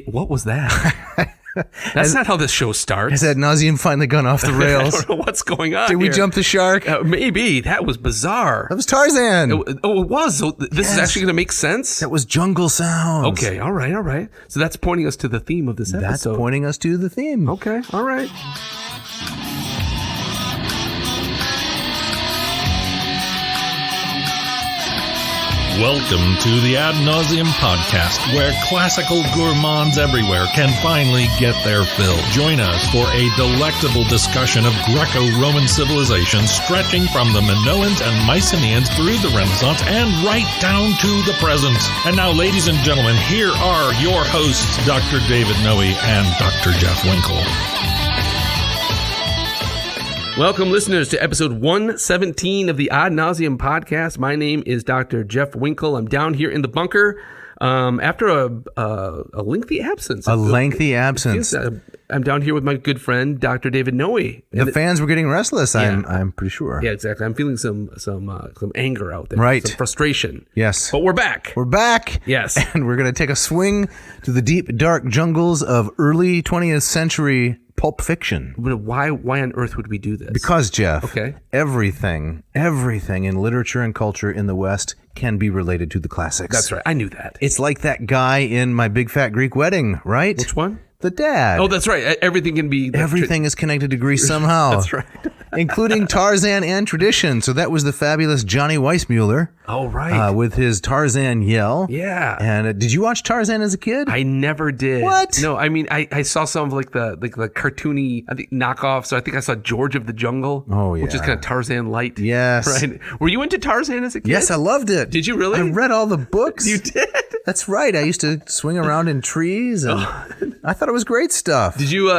What was that? That's not how this show starts. Has that Navseam finally gone off the rails? I don't know what's going on. Did we jump the shark? Maybe. That was bizarre. That was Tarzan. It was. So this is actually going to make sense? That was jungle sounds. Okay. All right. So that's pointing us to the theme of this episode. That's pointing us to the theme. Okay. All right. Welcome to the Ad Nauseam podcast, where classical gourmands everywhere can finally get their fill. Join us for a delectable discussion of Greco-Roman civilization stretching from the Minoans and Mycenaeans through the Renaissance and right down to the present. And now, ladies and gentlemen, here are your hosts, Dr. David Noe and Dr. Jeff Winkle. Welcome, listeners, to episode 117 of the Ad Nauseam podcast. My name is Dr. Jeff Winkle. I'm down here in the bunker after a lengthy absence. I'm down here with my good friend, Dr. David Noe. The fans were getting restless, yeah. I'm pretty sure. Yeah, exactly. I'm feeling some anger out there. Right. Some frustration. Yes. But we're back. We're back. Yes. And we're going to take a swing to the deep, dark jungles of early 20th century pulp fiction. Why on earth would we do this? Because, Jeff, okay, everything in literature and culture in the West can be related to the classics. That's right. I knew that. It's like that guy in My Big Fat Greek Wedding, right? Which one? The dad. Oh, that's right. Everything can be... Everything is connected to Greece somehow. That's right. Including Tarzan and tradition. So that was the fabulous Johnny Weissmuller. Oh, right. With his Tarzan yell. Yeah. And did you watch Tarzan as a kid? I never did. What? No, I mean, I saw some of the cartoony, I think, knockoffs. So I think I saw George of the Jungle. Oh, yeah. Which is kind of Tarzan light. Yes. Right. Were you into Tarzan as a kid? Yes, I loved it. Did you really? I read all the books. You did? That's right. I used to swing around in trees, and I thought it was great stuff. Did you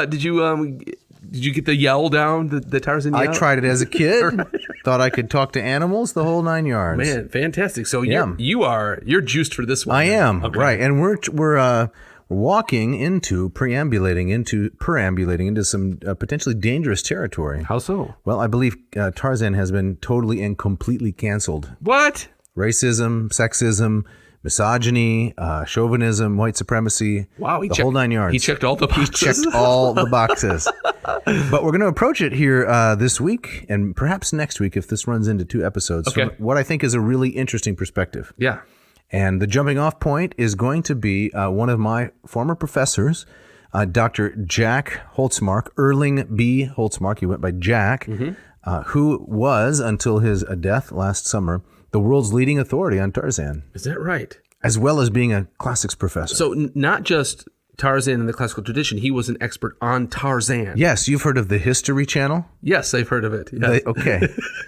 get the yell down, the Tarzan yell? I tried it as a kid. Thought I could talk to animals, the whole 9 yards. Man, fantastic. So you're juiced for this one. I am. Okay. Right. And we're walking into perambulating into some potentially dangerous territory. How so? Well, I believe Tarzan has been totally and completely canceled. What? Racism, sexism, misogyny, chauvinism, white supremacy. Wow, the whole 9 yards. He checked all the boxes. He checked all the boxes. But we're going to approach it here this week and perhaps next week if this runs into 2 episodes. Okay. From what I think is a really interesting perspective. Yeah. And the jumping off point is going to be one of my former professors, Dr. Jack Holtsmark, Erling B. Holtsmark. He went by Jack, who was, until his death last summer, the world's leading authority on Tarzan. Is that right? As well as being a classics professor. So not just Tarzan in the classical tradition, he was an expert on Tarzan. Yes, you've heard of the History Channel? Yes, I've heard of it. Yes. Okay.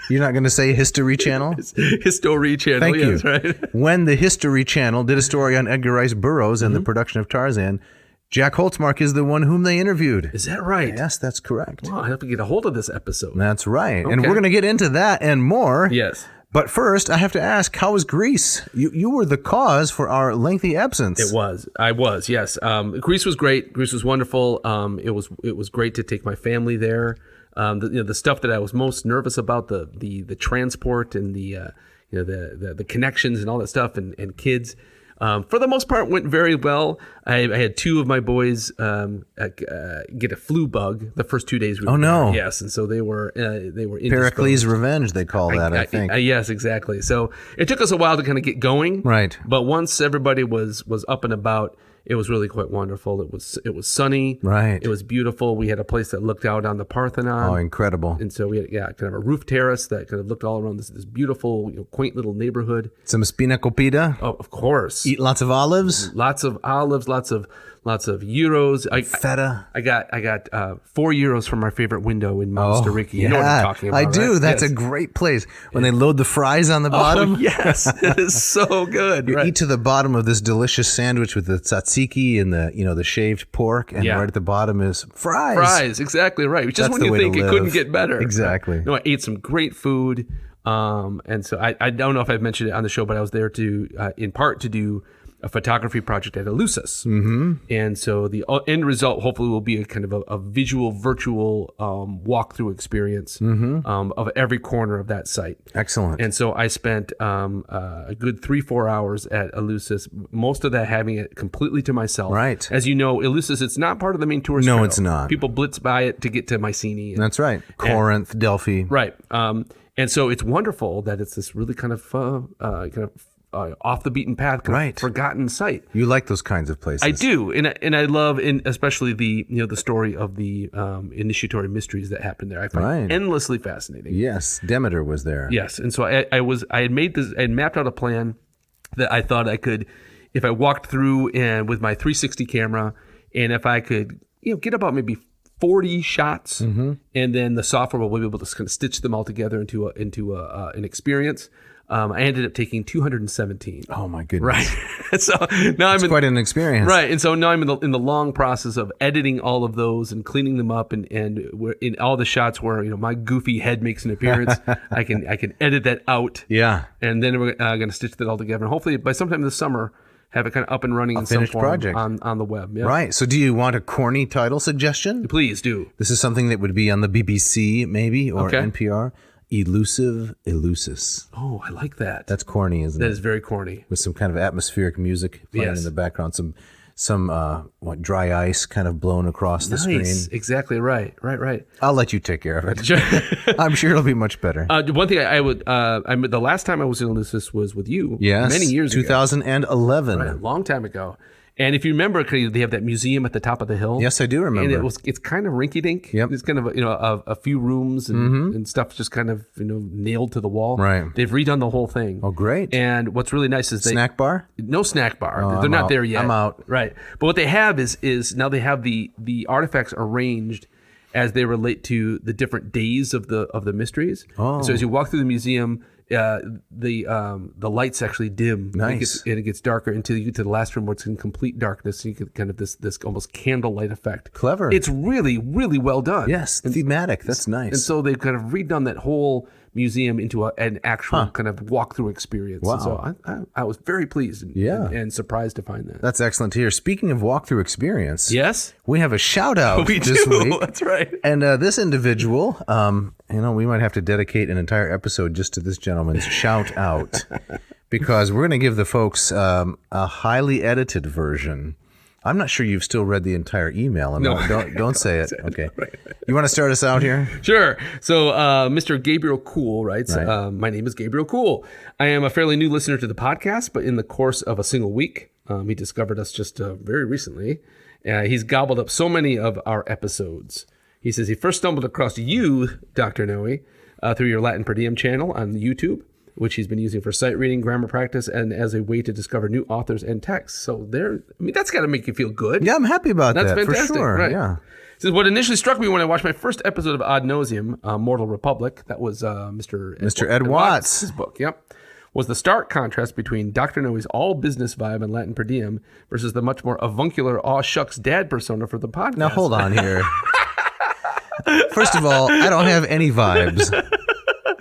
You're not going to say History Channel? History Channel, Thank you. Right. When the History Channel did a story on Edgar Rice Burroughs and the production of Tarzan, Jack Holtsmark is the one whom they interviewed. Is that right? Yes, that's correct. Wow, I have to get a hold of this episode. That's right. Okay. And we're going to get into that and more. Yes. But first, I have to ask, how was Greece? You were the cause for our lengthy absence. I was, yes. Greece was great. Greece was wonderful. It was great to take my family there. The stuff that I was most nervous about, the transport and the connections and all that stuff and kids, for the most part went very well. I had 2 of my boys get a flu bug the first 2 days we were there. No. Yes, and so they were Pericles' revenge, they call that, I think. Yes, exactly. So it took us a while to kind of get going. Right. But once everybody was up and about, it was really quite wonderful. It was sunny. Right. It was beautiful. We had a place that looked out on the Parthenon. Oh, incredible. And so we had kind of a roof terrace that kind of looked all around this beautiful, quaint little neighborhood. Some spinacopita. Oh, of course. Eat lots of olives. Lots of olives, lots of euros. Feta. I got 4 euros from our favorite window in Monastiriki. Yeah, you know what I'm talking about, I do. right? That's a great place. When they load the fries on the bottom. Oh, yes. It is so good. You right. eat to the bottom of this delicious sandwich with the tzatziki and the shaved pork, and right at the bottom is fries. Fries, exactly right. Just That's when the you way think to it live. couldn't get better. Exactly. No, I ate some great food. And so I don't know if I've mentioned it on the show, but I was there to, in part, to do a photography project at Eleusis. And so the end result hopefully will be a kind of a visual, virtual walkthrough experience of every corner of that site. Excellent. And so I spent a good 3-4 hours at Eleusis, most of that having it completely to myself. Right. As you know, Eleusis, it's not part of the main tourist No, trail. it's not. People blitz by it to get to Mycenae. That's right. Corinth, Delphi. Right. And so it's wonderful that it's this really kind of off the beaten path, kind of forgotten site. You like those kinds of places. I do, and I love, especially the the story of the initiatory mysteries that happened there. I find endlessly fascinating. Yes, Demeter was there. Yes, and so I had mapped out a plan that I thought I could, if I walked through and with my 360 camera, and if I could get about maybe 40 shots, and then the software will be able to kind of stitch them all together into an experience. I ended up taking 217. Oh my goodness! Right. So now it's quite an experience. Right, and so now I'm in the long process of editing all of those and cleaning them up, and we're in all the shots where my goofy head makes an appearance. I can edit that out. Yeah. And then we're going to stitch that all together, and hopefully by sometime this summer have it kind of up and running in some form project on the web. Yeah. Right. So do you want a corny title suggestion? Please do. This is something that would be on the BBC maybe or NPR. Elusive Eleusis. Oh, I like that. That's corny, isn't it? That is very corny. With some kind of atmospheric music playing in the background, some dry ice kind of blown across the screen. Exactly right. I'll let you take care of it. I'm sure it'll be much better. One thing the last time I was in Eleusis was with you. Yes, many years 2011. Right, a long time ago. And if you remember, they have that museum at the top of the hill. Yes, I do remember. And it's kind of rinky-dink. Yep. It's kind of a few rooms and stuff just kind of nailed to the wall. Right. They've redone the whole thing. Oh, great! And what's really nice is snack bar? No snack bar. Oh, They're not there yet. I'm out. Right. But what they have is now they have the artifacts arranged as they relate to the different days of the mysteries. Oh. So as you walk through the museum, the lights actually dim. Nice. And it gets darker until you get to the last room where it's in complete darkness. And you get kind of this almost candlelight effect. Clever. It's really, really well done. Yes, thematic. That's nice. And so they've kind of redone that whole museum into an actual kind of walkthrough experience. Wow. And so I was very pleased and surprised to find that. That's excellent to hear. Speaking of walkthrough experience, yes, we have a shout out this week. That's right. And this individual, we might have to dedicate an entire episode just to this gentleman's shout out because we're going to give the folks a highly edited version. I'm not sure you've still read the entire email. No. Don't say it. Okay. Right. You want to start us out here? Sure. So Mr. Gabriel Cool writes, my name is Gabriel Cool. I am a fairly new listener to the podcast, but in the course of a single week, he discovered us just very recently. He's gobbled up so many of our episodes. He says he first stumbled across you, Dr. Noe, through your Latin per diem channel on YouTube, which he's been using for sight reading, grammar practice, and as a way to discover new authors and texts. So that's got to make you feel good. Yeah, I'm happy about that. That's fantastic. For sure. Right. Yeah. Says what initially struck me when I watched my first episode of Ad Nauseam, Mortal Republic, that was Mr. Ed Watts' his book. Yep. Was the stark contrast between Dr. Noe's all business vibe and Latin per diem versus the much more avuncular aw shucks dad persona for the podcast. Now hold on here. First of all, I don't have any vibes.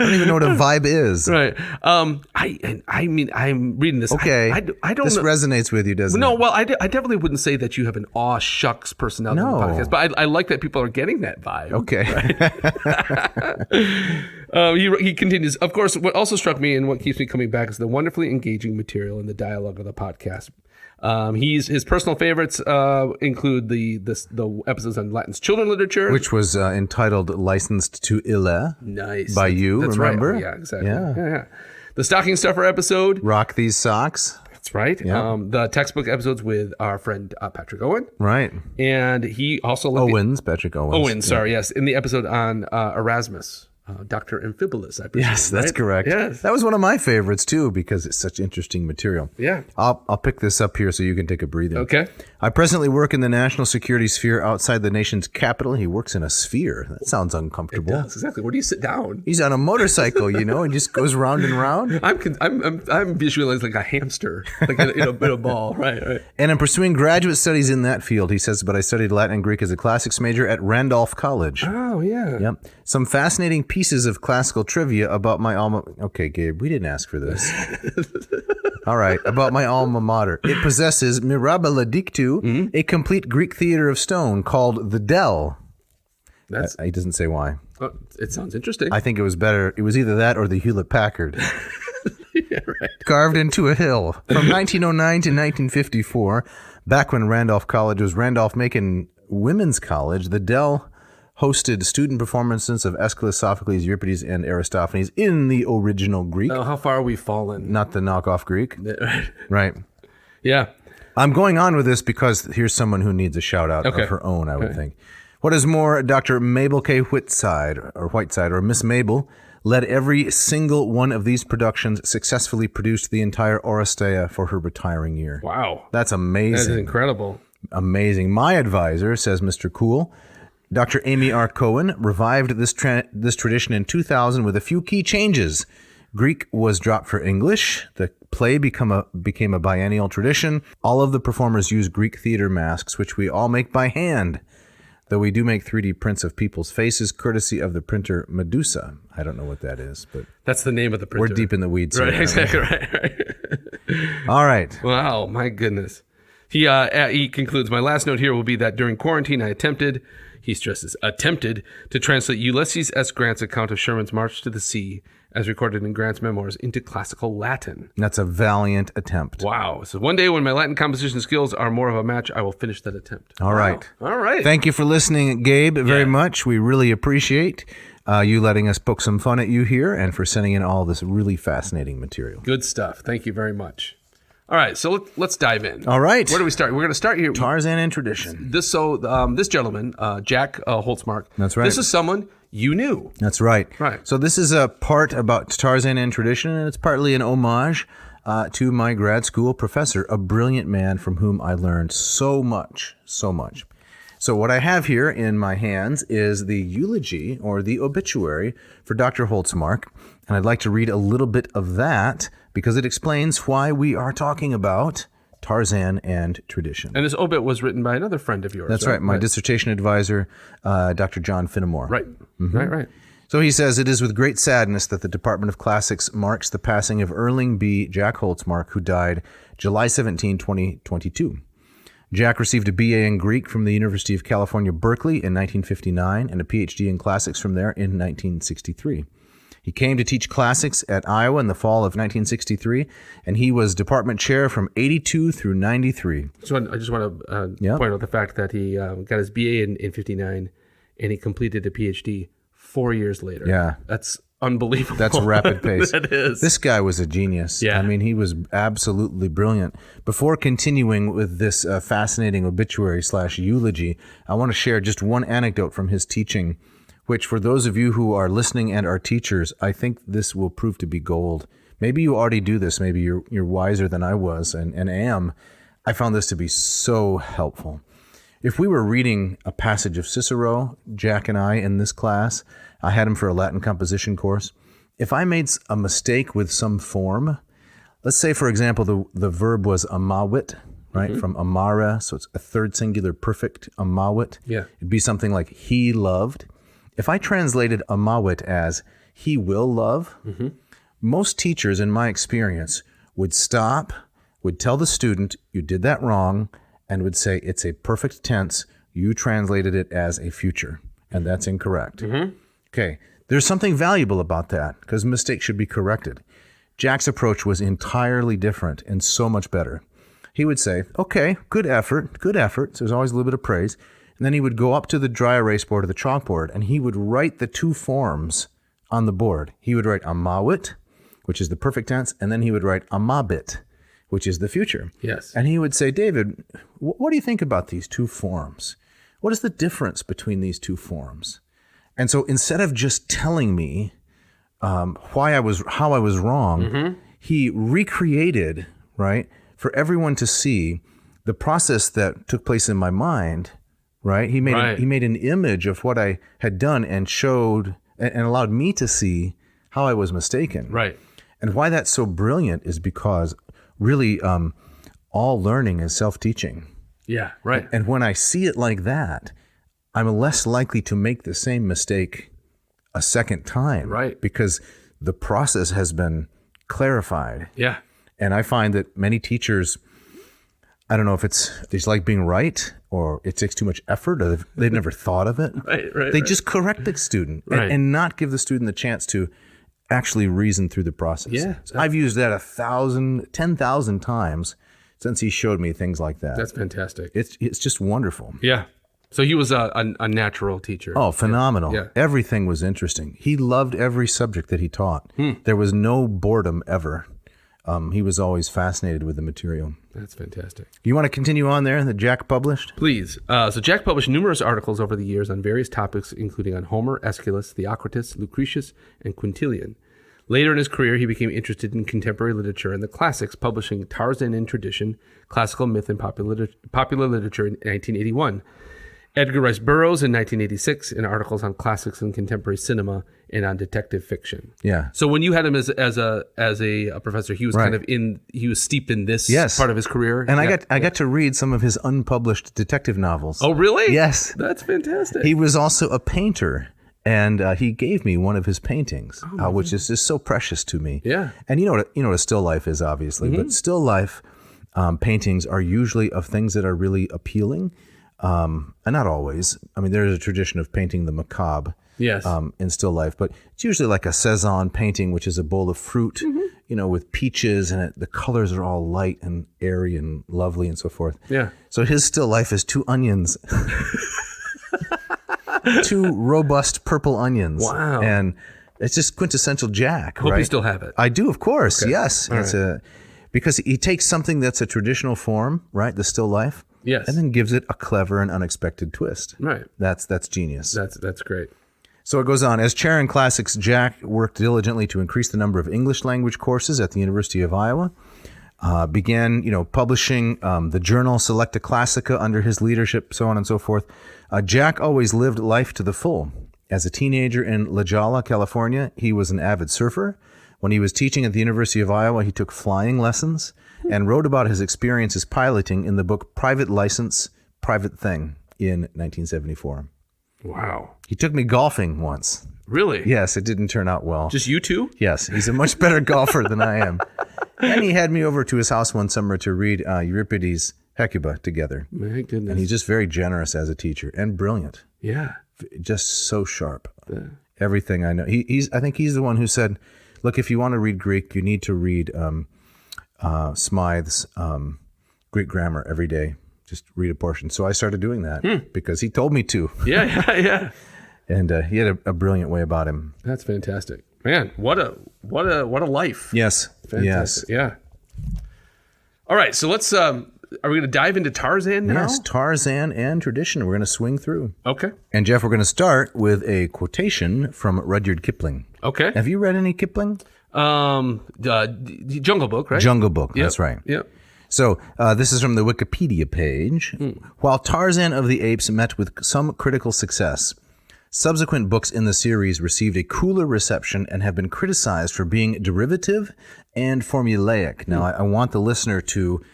I don't even know what a vibe is. Right. I mean, I'm reading this. Okay. I don't this know. resonates with you, doesn't it? No, well, I definitely wouldn't say that you have an aw shucks personality on the podcast, but I like that people are getting that vibe. Okay. Right? He continues, of course, what also struck me and what keeps me coming back is the wonderfully engaging material in the dialogue of the podcast. His personal favorites include the episodes on Latin's children literature, which was entitled "Licensed to Ille." Nice by you. That's remember? Right. Oh, yeah, exactly. Yeah. The stocking stuffer episode. Rock these socks. That's right. Yeah. The textbook episodes with our friend Patrick Owen. Right. And he also Patrick Owens. Sorry, yes, in the episode on Erasmus. Dr. Amphibolus, I presume. Yes, that's correct. Yes. That was one of my favorites, too, because it's such interesting material. Yeah. I'll pick this up here so you can take a breather. Okay. I presently work in the national security sphere outside the nation's capital. He works in a sphere. That sounds uncomfortable. It does, exactly. Where do you sit down? He's on a motorcycle, and just goes round and round. I'm visualizing like a hamster, like in a ball. Right. And I'm pursuing graduate studies in that field, he says, but I studied Latin and Greek as a classics major at Randolph College. Oh, yeah. Yep. Some fascinating pieces of classical trivia about my alma... Okay, Gabe, we didn't ask for this. All right, about my alma mater. It possesses mirabile dictu, a complete Greek theater of stone called the Dell. He doesn't say why. It sounds interesting. I think it was better. It was either that or the Hewlett-Packard. Yeah, right. Carved into a hill. From 1909 to 1954, back when Randolph College was Randolph-Macon Women's College, the Dell hosted student performances of Aeschylus, Sophocles, Euripides, and Aristophanes in the original Greek. How far are we fallen? Not the knockoff Greek. Right. Yeah. I'm going on with this because here's someone who needs a shout out of her own, I would think. What is more, Dr. Mabel K. Whiteside, or Miss Mabel, led every single one of these productions, successfully produced the entire Oresteia for her retiring year. Wow. That's amazing. That is incredible. Amazing. My advisor, says Mr. Cool, Dr. Amy R. Cohen, revived this tradition in 2000 with a few key changes. Greek was dropped for English. The play became a biennial tradition. All of the performers use Greek theater masks, which we all make by hand, though we do make 3D prints of people's faces, courtesy of the printer Medusa. I don't know what that is, but that's the name of the printer. We're deep in the weeds right, here. Exactly right. All right. Wow, my goodness. He concludes, my last note here will be that during quarantine I attempted to translate Ulysses S. Grant's account of Sherman's march to the sea, as recorded in Grant's memoirs, into classical Latin. That's a valiant attempt. Wow. So one day when my Latin composition skills are more of a match, I will finish that attempt. All right. All right. Thank you for listening, Gabe, very much. We really appreciate you letting us poke some fun at you here and for sending in all this really fascinating material. Good stuff. Thank you very much. All right, so let's dive in. All right. Where do we start? We're going to start here. Tarzan and tradition. This gentleman, Jack Holtsmark. That's right. This is someone you knew. That's right. Right. So this is a part about Tarzan and tradition, and it's partly an homage to my grad school professor, a brilliant man from whom I learned so much, so much. So what I have here in my hands is the eulogy or the obituary for Dr. Holtsmark, and I'd like to read a little bit of that because it explains why we are talking about Tarzan and tradition. And this obit was written by another friend of yours. That's right. My dissertation advisor, Dr. John Finnemore. Right. Mm-hmm. Right. So he says, it is with great sadness that the Department of Classics marks the passing of Erling B. Jack Holtsmark, who died July 17, 2022. Jack received a BA in Greek from the University of California, Berkeley in 1959 and a PhD in classics from there in 1963. He came to teach classics at Iowa in the fall of 1963, and he was department chair from 82 through 93. So I just want to point out the fact that he got his BA in 59, and he completed a PhD 4 years later. Yeah. That's unbelievable. That's a rapid pace. That is. This guy was a genius. Yeah. I mean, he was absolutely brilliant. Before continuing with this fascinating obituary / eulogy, I want to share just one anecdote from his teaching, which for those of you who are listening and are teachers, I think this will prove to be gold. Maybe you already do this. Maybe you're wiser than I was and am. I found this to be so helpful. If we were reading a passage of Cicero, Jack and I, in this class, I had him for a Latin composition course. If I made a mistake with some form, let's say, for example, the verb was amawit, right? Mm-hmm. From amara, so it's a third singular perfect, amawit. Yeah. It'd be something like he loved. If I translated amawit as he will love, most teachers, in my experience, would stop, would tell the student, you did that wrong, and would say, it's a perfect tense. You translated it as a future, and that's incorrect. Mm-hmm. Okay, there's something valuable about that, because mistakes should be corrected. Jack's approach was entirely different and so much better. He would say, okay, good effort. So there's always a little bit of praise. And then he would go up to the dry erase board or the chalkboard, and he would write the two forms on the board. He would write amawit, which is the perfect tense, and then he would write amabit, which is the future. Yes. And he would say, David, what do you think about these two forms? What is the difference between these two forms? And so instead of just telling me how I was wrong, he recreated, right, for everyone to see the process that took place in my mind. Right? He made an image of what I had done and showed and allowed me to see how I was mistaken. Right. And why that's so brilliant is because really all learning is self-teaching. Yeah, right. And when I see it like that, I'm less likely to make the same mistake a second time. Right. Because the process has been clarified. Yeah. And I find that many teachers, I don't know if it's they just like being right or it takes too much effort or they've never thought of it. They just correct the student and not give the student the chance to actually reason through the process. Yeah. I've used that 10,000 times since he showed me things like that. That's fantastic. It's just wonderful. Yeah. So he was a natural teacher. Oh, phenomenal. Yeah. Everything was interesting. He loved every subject that he taught. There was no boredom ever. He was always fascinated with the material. That's fantastic. You want to continue on there that Jack published? Please. So Jack published numerous articles over the years on various topics, including on Homer, Aeschylus, Theocritus, Lucretius, and Quintilian. Later in his career, he became interested in contemporary literature and the classics, publishing Tarzan in Tradition, Classical Myth and Popular Literature in 1981. Edgar Rice Burroughs in 1986, and articles on classics and contemporary cinema and on detective fiction. Yeah. So when you had him as a professor, he was kind of he was steeped in this part of his career. And I got to read some of his unpublished detective novels. Oh, really? Yes. That's fantastic. He was also a painter, and he gave me one of his paintings, which is just so precious to me. Yeah. And you know what a still life is, obviously, but still life paintings are usually of things that are really appealing. And not always. I mean, there's a tradition of painting the macabre in still life, but it's usually like a Cezanne painting, which is a bowl of fruit, with peaches, and the colors are all light and airy and lovely and so forth. Yeah. So his still life is 2 onions, 2 robust purple onions. Wow. And it's just quintessential Jack. Hope right? you still have it. I do, of course. Okay. Yes. All It's right. because he takes something that's a traditional form, right? The still life. Yes. And then gives it a clever and unexpected twist. Right. That's genius. That's great. So it goes on. As chair in classics, Jack worked diligently to increase the number of English language courses at the University of Iowa. Began, publishing the journal Selecta Classica under his leadership, so on and so forth. Jack always lived life to the full. As a teenager in La Jolla, California, he was an avid surfer. When he was teaching at the University of Iowa, he took flying lessons and wrote about his experiences piloting in the book Private License, Private Thing in 1974. Wow. He took me golfing once. Really? Yes, it didn't turn out well. Just you two? Yes, he's a much better golfer than I am. And he had me over to his house one summer to read Euripides' Hecuba together. My goodness. And he's just very generous as a teacher and brilliant. Yeah. Just so sharp. Everything I know. I think he's the one who said, look, if you want to read Greek, you need to read Smythe's Greek grammar every day. Just read a portion. So I started doing that because he told me to. Yeah. And he had a brilliant way about him. That's fantastic. Man, what a life. Yes. Fantastic. Yeah. All right, so let's are we going to dive into Tarzan now? Yes, Tarzan and tradition. We're going to swing through. Okay. And Jeff, we're going to start with a quotation from Rudyard Kipling. Okay. Have you read any Kipling? The Jungle Book, right? Jungle Book. Yep. That's right. Yep. So this is from the Wikipedia page. While Tarzan of the Apes met with some critical success, subsequent books in the series received a cooler reception and have been criticized for being derivative and formulaic. Now, I want the listener to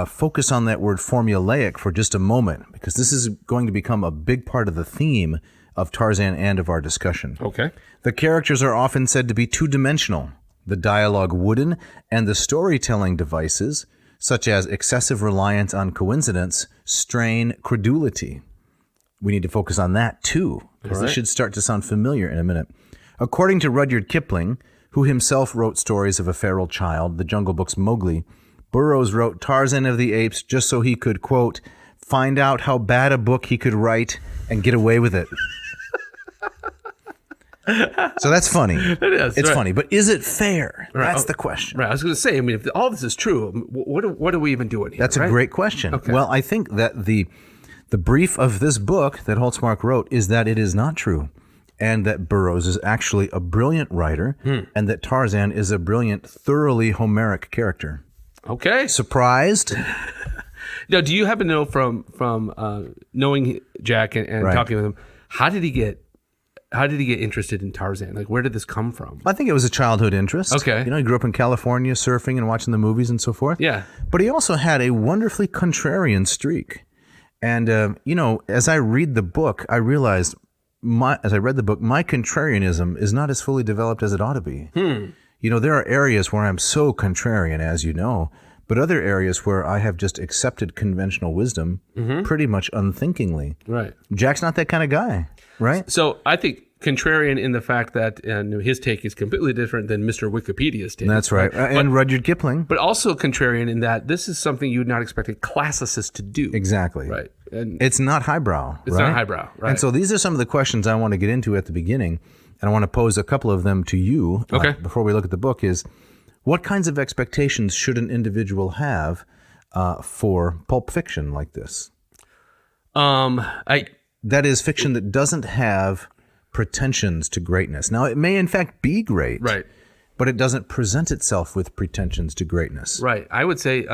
focus on that word formulaic for just a moment, because this is going to become a big part of the theme of Tarzan and of our discussion. Okay. The characters are often said to be two-dimensional, the dialogue wooden, and the storytelling devices, such as excessive reliance on coincidence, strain credulity. We need to focus on that too, because this should start to sound familiar in a minute. According to Rudyard Kipling, who himself wrote stories of a feral child, the Jungle Book's Mowgli, Burroughs wrote Tarzan of the Apes just so he could, quote, find out how bad a book he could write and get away with it. So that's funny. It is. It's right. funny, but is it fair? Right. That's the question. Right. I was going to say, I mean, if all this is true, what are we even doing here? That's a great question. Okay. Well, I think that the brief of this book that Holtsmark wrote is that it is not true, and that Burroughs is actually a brilliant writer, and that Tarzan is a brilliant, thoroughly Homeric character. Okay. Surprised? Now, do you happen to know from knowing Jack and Right. talking with him, how did he get interested in Tarzan? Like, where did this come from? I think it was a childhood interest. Okay. He grew up in California surfing and watching the movies and so forth. Yeah. But he also had a wonderfully contrarian streak. And, as I read the book, I realized as I read the book, my contrarianism is not as fully developed as it ought to be. There are areas where I'm so contrarian, as you know, but other areas where I have just accepted conventional wisdom pretty much unthinkingly. Right. Jack's not that kind of guy, right? So I think contrarian in the fact that his take is completely different than Mr. Wikipedia's take. That's right. And Rudyard Kipling. But also contrarian in that this is something you would not expect a classicist to do. Exactly. Right. And it's not highbrow. It's not highbrow. Right. And so these are some of the questions I want to get into at the beginning. And I want to pose a couple of them to you before we look at the book is, what kinds of expectations should an individual have for pulp fiction like this? That is fiction that doesn't have pretensions to greatness. Now, it may in fact be great, right, but it doesn't present itself with pretensions to greatness. Right. I would say,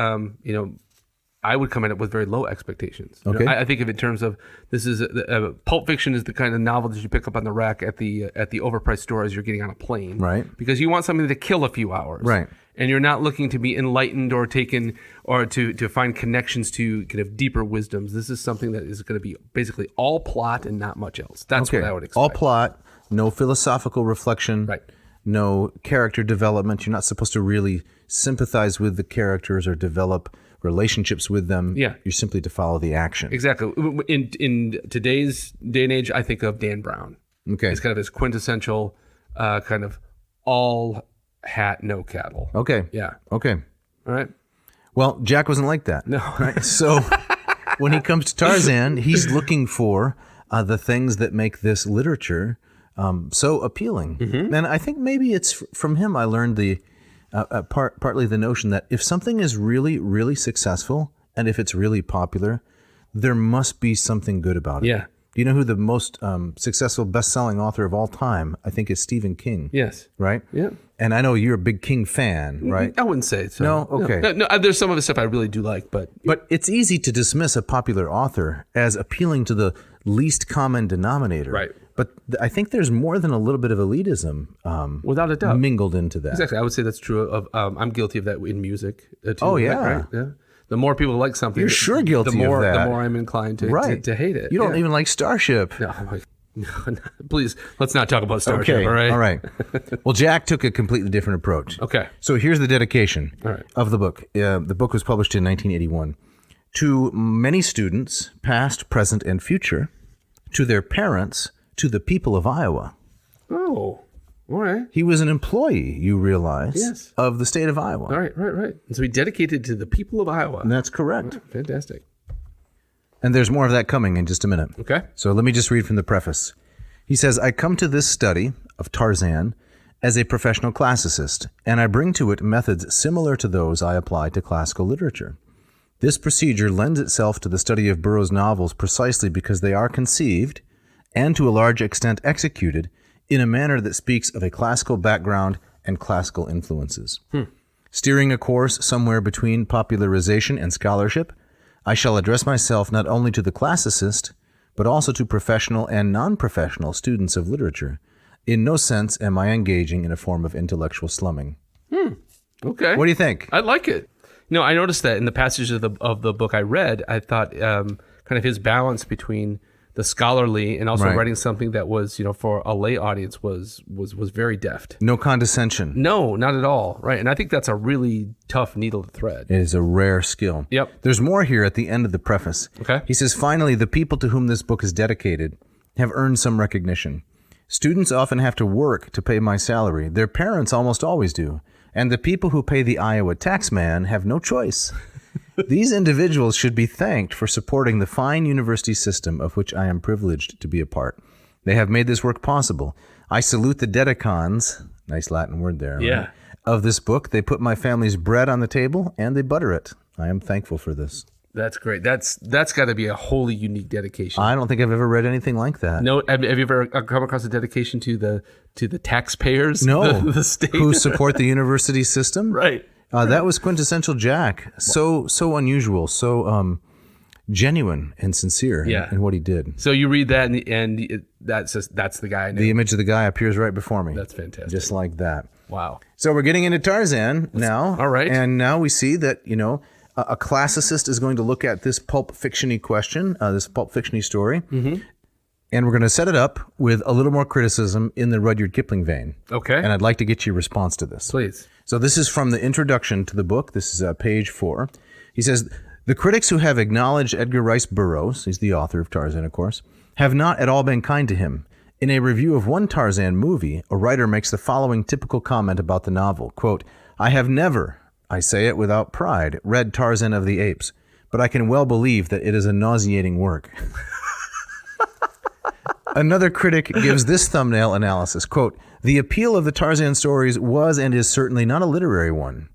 I would come in with very low expectations. Okay. I think of it in terms of this is pulp fiction is the kind of novel that you pick up on the rack at the overpriced store as you're getting on a plane, right? Because you want something to kill a few hours, right? And you're not looking to be enlightened or taken or to find connections to kind of deeper wisdoms. This is something that is going to be basically all plot and not much else. That's what I would expect. All plot, no philosophical reflection, right? No character development. You're not supposed to really sympathize with the characters or develop relationships with them. Yeah. You're simply to follow the action. Exactly. In today's day and age, I think of Dan Brown. Okay. It's kind of his quintessential kind of all hat, no cattle. Okay. Yeah. Okay. All right. Well, Jack wasn't like that. No. Right? So when he comes to Tarzan, he's looking for the things that make this literature so appealing. And I think maybe it's from him I learned the partly the notion that if something is really, really successful and if it's really popular, there must be something good about it. Yeah. Do you know who the most successful best-selling author of all time, I think, is Stephen King? Yes. Right? Yeah. And I know you're a big King fan, right? I wouldn't say so. No? Okay. No, there's some of the stuff I really do like, but it's easy to dismiss a popular author as appealing to the least common denominator. Right. But I think there's more than a little bit of elitism without a doubt mingled into that. Exactly. I would say that's true of I'm guilty of that in music too. Oh, yeah. Right? Yeah. The more people like something, You're sure guilty the more, of that. The more I'm inclined to hate it. You don't even like Starship. No, I'm like, no, please, let's not talk about Starship. Okay, all right. Well, Jack took a completely different approach. Okay. So here's the dedication right. of the book. The book was published in 1981. To many students, past, present, and future, to their parents, to the people of Iowa. Oh, all right. He was an employee, you realize, yes, of the state of Iowa. All right. And so he dedicated to the people of Iowa. And that's correct. Oh, fantastic. And there's more of that coming in just a minute. Okay. So let me just read from the preface. He says, I come to this study of Tarzan as a professional classicist, and I bring to it methods similar to those I apply to classical literature. This procedure lends itself to the study of Burroughs' novels precisely because they are conceived, and to a large extent executed, in a manner that speaks of a classical background and classical influences. Steering a course somewhere between popularization and scholarship, I shall address myself not only to the classicist, but also to professional and non-professional students of literature. In no sense am I engaging in a form of intellectual slumming. Okay. What do you think? I like it. I noticed that in the passages of the book I read, I thought kind of his balance between the scholarly and also writing something that was, for a lay audience was very deft. No condescension. No, not at all. Right. And I think that's a really tough needle to thread. It is a rare skill. Yep. There's more here at the end of the preface. Okay. He says, finally, the people to whom this book is dedicated have earned some recognition. Students often have to work to pay my salary. Their parents almost always do. And the people who pay the Iowa taxman have no choice. These individuals should be thanked for supporting the fine university system of which I am privileged to be a part. They have made this work possible. I salute the dedicans, nice Latin word there, right, of this book. They put my family's bread on the table and they butter it. I am thankful for this. That's great. That's got to be a wholly unique dedication. I don't think I've ever read anything like that. No, have you ever come across a dedication to the taxpayers? No, the state who support the university system? Right. That was quintessential Jack. So unusual, so genuine and sincere in what he did. So you read that, and that's the guy I knew. The image of the guy appears right before me. That's fantastic. Just like that. Wow. So we're getting into Tarzan now. All right. And now we see that, a classicist is going to look at this pulp fiction-y question, this pulp fiction-y story. Mm-hmm. And we're going to set it up with a little more criticism in the Rudyard Kipling vein. Okay. And I'd like to get your response to this. Please. So this is from the introduction to the book. This is page 4. He says, the critics who have acknowledged Edgar Rice Burroughs, he's the author of Tarzan, of course, have not at all been kind to him. In a review of one Tarzan movie, a writer makes the following typical comment about the novel, quote, I have never, I say it without pride, read Tarzan of the Apes, but I can well believe that it is a nauseating work. Another critic gives this thumbnail analysis, quote, the appeal of the Tarzan stories was and is certainly not a literary one.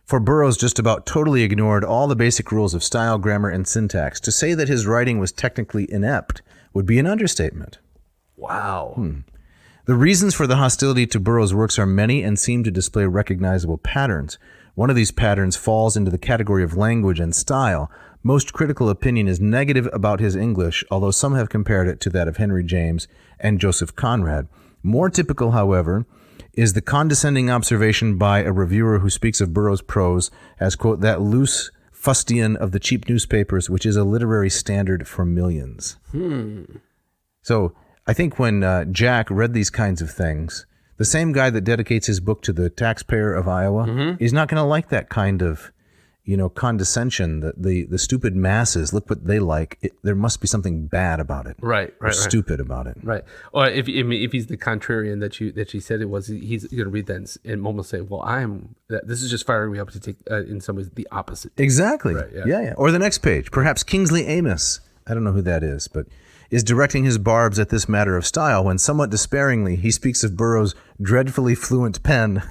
For Burroughs just about totally ignored all the basic rules of style, grammar, and syntax. To say that his writing was technically inept would be an understatement. Wow. The reasons for the hostility to Burroughs' works are many and seem to display recognizable patterns. One of these patterns falls into the category of language and style. Most critical opinion is negative about his English, although some have compared it to that of Henry James and Joseph Conrad. More typical, however, is the condescending observation by a reviewer who speaks of Burroughs' prose as, quote, that loose fustian of the cheap newspapers, which is a literary standard for millions. So I think when Jack read these kinds of things, the same guy that dedicates his book to the taxpayer of Iowa is not going to like that kind of, condescension, the stupid masses, look what they like. There must be something bad about it. Right. Stupid about it. Right. Or if he's the contrarian that you said it was, he's going to read that and almost say, well, this is just firing me up to take, in some ways, the opposite. Exactly. Right, Yeah. Or the next page, perhaps Kingsley Amis, I don't know who that is, but is directing his barbs at this matter of style when somewhat despairingly he speaks of Burroughs' dreadfully fluent pen.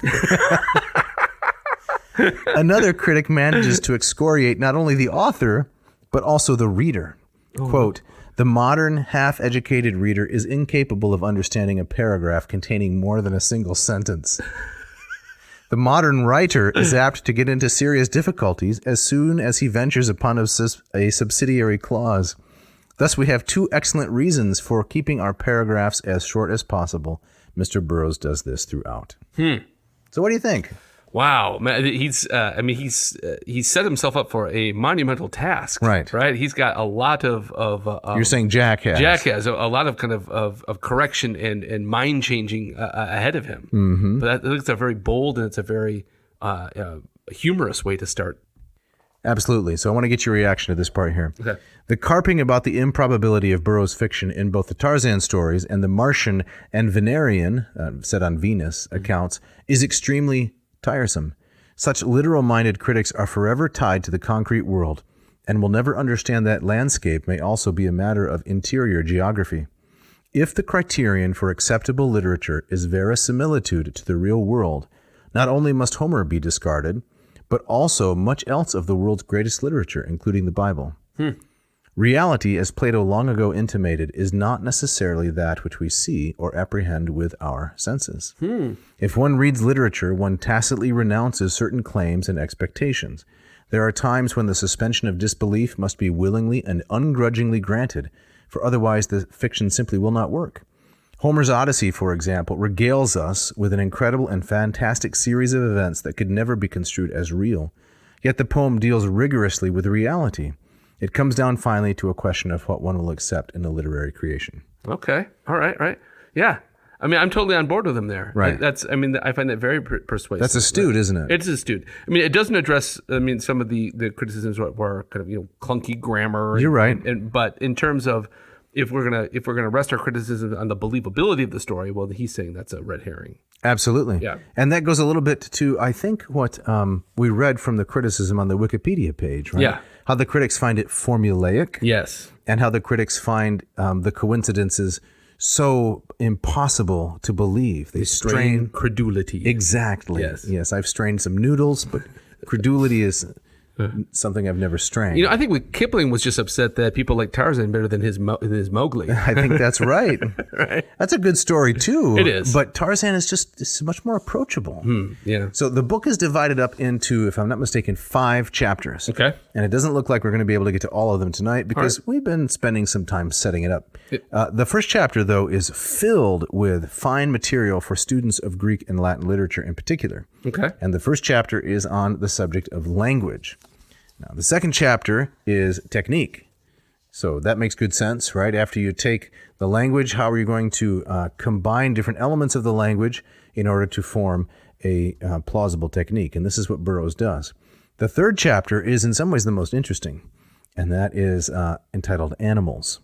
Another critic manages to excoriate not only the author, but also the reader. Quote, the modern, half-educated reader is incapable of understanding a paragraph containing more than a single sentence. The modern writer is apt to get into serious difficulties as soon as he ventures upon a subsidiary clause. Thus, we have two excellent reasons for keeping our paragraphs as short as possible. Mr. Burroughs does this throughout. So what do you think? Wow, man, he's set himself up for a monumental task. Right. He's got a lot of You're saying Jack has. Jack has a lot of kind of correction and mind changing ahead of him. But I think it's a very bold and it's a very humorous way to start. Absolutely. So I want to get your reaction to this part here. Okay. The carping about the improbability of Burroughs' fiction in both the Tarzan stories and the Martian and Venerian, set on Venus, accounts is extremely tiresome. Such literal-minded critics are forever tied to the concrete world and will never understand that landscape may also be a matter of interior geography. If the criterion for acceptable literature is verisimilitude to the real world, not only must Homer be discarded, but also much else of the world's greatest literature, including the Bible. Reality, as Plato long ago intimated, is not necessarily that which we see or apprehend with our senses. If one reads literature, one tacitly renounces certain claims and expectations. There are times when the suspension of disbelief must be willingly and ungrudgingly granted, for otherwise the fiction simply will not work. Homer's Odyssey, for example, regales us with an incredible and fantastic series of events that could never be construed as real. Yet the poem deals rigorously with reality. It comes down finally to a question of what one will accept in a literary creation. Okay. All right. Yeah. I mean, I'm totally on board with him there. Right. I find that very persuasive. That's astute, isn't it? It's astute. I mean, it doesn't address, some of the criticisms were kind of, clunky grammar. You're right. But in terms of, if we're gonna rest our criticism on the believability of the story, well, he's saying that's a red herring. Absolutely. Yeah. And that goes a little bit to, I think, what we read from the criticism on the Wikipedia page, right? Yeah. How the critics find it formulaic. Yes. And how the critics find the coincidences so impossible to believe. They strain credulity. Exactly. Yes. I've strained some noodles, but credulity is something I've never strained. I think Kipling was just upset that people like Tarzan better than his Mowgli. I think that's right. Right. That's a good story too. It is. But Tarzan is it's much more approachable. Yeah. So the book is divided up into, if I'm not mistaken, 5 chapters. Okay. And it doesn't look like we're going to be able to get to all of them tonight because we've been spending some time setting it up. The first chapter, though, is filled with fine material for students of Greek and Latin literature in particular. Okay. And the first chapter is on the subject of language. Now, the second chapter is technique. So that makes good sense, right? After you take The language, how are you going to combine different elements of the language in order to form a plausible technique? And this is what Burroughs does. The third chapter is in some ways the most interesting, and that is entitled Animals.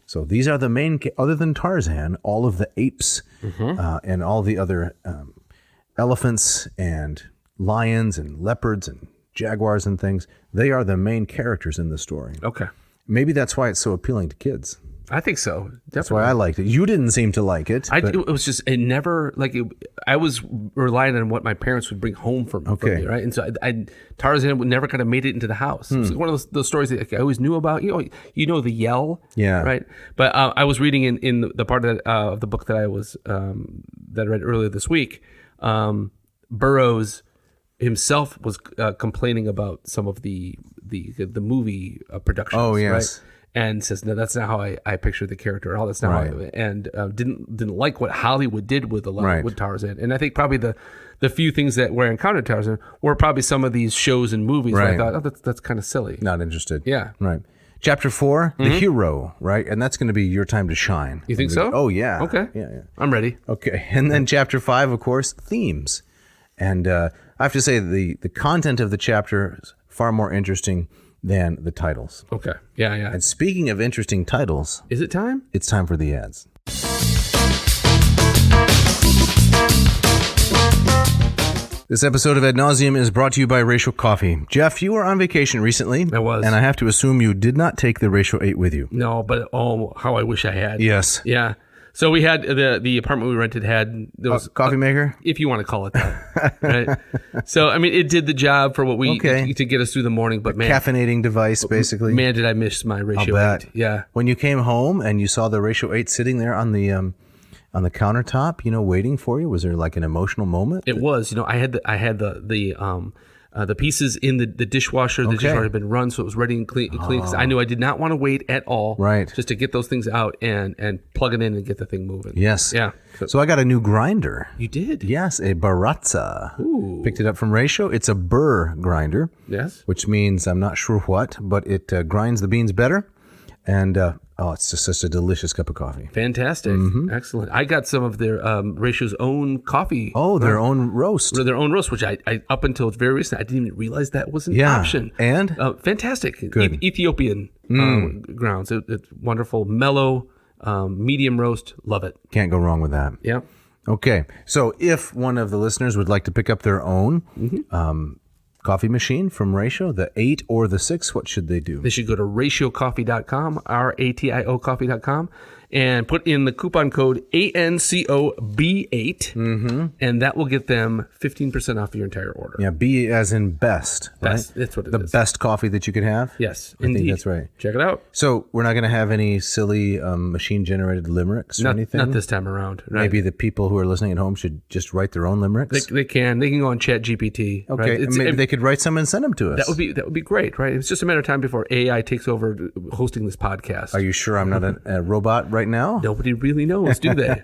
So these are the main, other than Tarzan, all of the apes and all the other elephants and lions and leopards and jaguars and things, they are the main characters in the story. Okay. Maybe that's why it's so appealing to kids. I think so. Definitely. That's why I liked it. You didn't seem to like it. It was just, it never, like, I was relying on what my parents would bring home from me, right? And so Tarzan never kind of made it into the house. It was one of those stories that I always knew about. You know the yell, right? But I was reading in the part of the book that I was that I read earlier this week. Burroughs himself was complaining about some of the movie productions. Oh yes. Right? And says, no, that's not how I picture the character at all. That's not how and didn't like what Hollywood did with with Tarzan. And I think probably the few things that were encountered Tarzan were probably some of these shows and movies where I thought, oh, that's kind of silly. Not interested. Yeah. Right. Chapter 4, the hero, right? And that's going to be your time to shine. You think so? Oh, yeah. Okay. Yeah. I'm ready. Okay. And then chapter 5, of course, themes. And I have to say the content of the chapter is far more interesting than the titles. Okay. Yeah. And speaking of interesting titles, is it time? It's time for the ads. This episode of Ad Nauseam is brought to you by Ratio Coffee. Jeff, you were on vacation recently. I was. And I have to assume you did not take the Ratio 8 with you. No, but how I wish I had. Yes. Yeah. So we had the apartment we rented had those coffee maker, if you want to call it that, right? So I mean, it did the job for what we to get us through the morning. But man, caffeinating device, basically. Man, did I miss my Ratio 8? Yeah. When you came home and you saw the Ratio 8 sitting there on the countertop, waiting for you, was there like an emotional moment? It was. I had the pieces in the dishwasher. The dishwasher had been run, so it was ready and clean. Because I knew I did not want to wait at all. Right. Just to get those things out and plug it in and get the thing moving. Yes. Yeah. So I got a new grinder. You did? Yes, a Baratza. Ooh. Picked it up from Ratio. It's a burr grinder. Yes. Which means I'm not sure what, but it grinds the beans better. And it's just such a delicious cup of coffee. Fantastic. Excellent. I got some of their Ratio's own coffee. Oh, their own roast. Their own roast, which I up until very recent, I didn't even realize that was an option. And? Fantastic. Good. Ethiopian grounds. It's wonderful. Mellow, medium roast. Love it. Can't go wrong with that. Yeah. Okay. So if one of the listeners would like to pick up their own coffee machine from Ratio, the 8 or the 6, what should they do? They should go to ratiocoffee.com, RATIO coffee.com, and put in the coupon code ANCOB8, and that will get them 15% off your entire order. Yeah, B as in best, right? Best, that's what it is. The best coffee that you could have? Yes, I think that's right. Check it out. So we're not going to have any silly machine-generated limericks or anything? Not this time around. Right? Maybe the people who are listening at home should just write their own limericks? They can go on ChatGPT. Okay, right? maybe they could write some and send them to us. That would be great, right? It's just a matter of time before AI takes over hosting this podcast. Are you sure I'm not a robot right now? Nobody really knows, do they?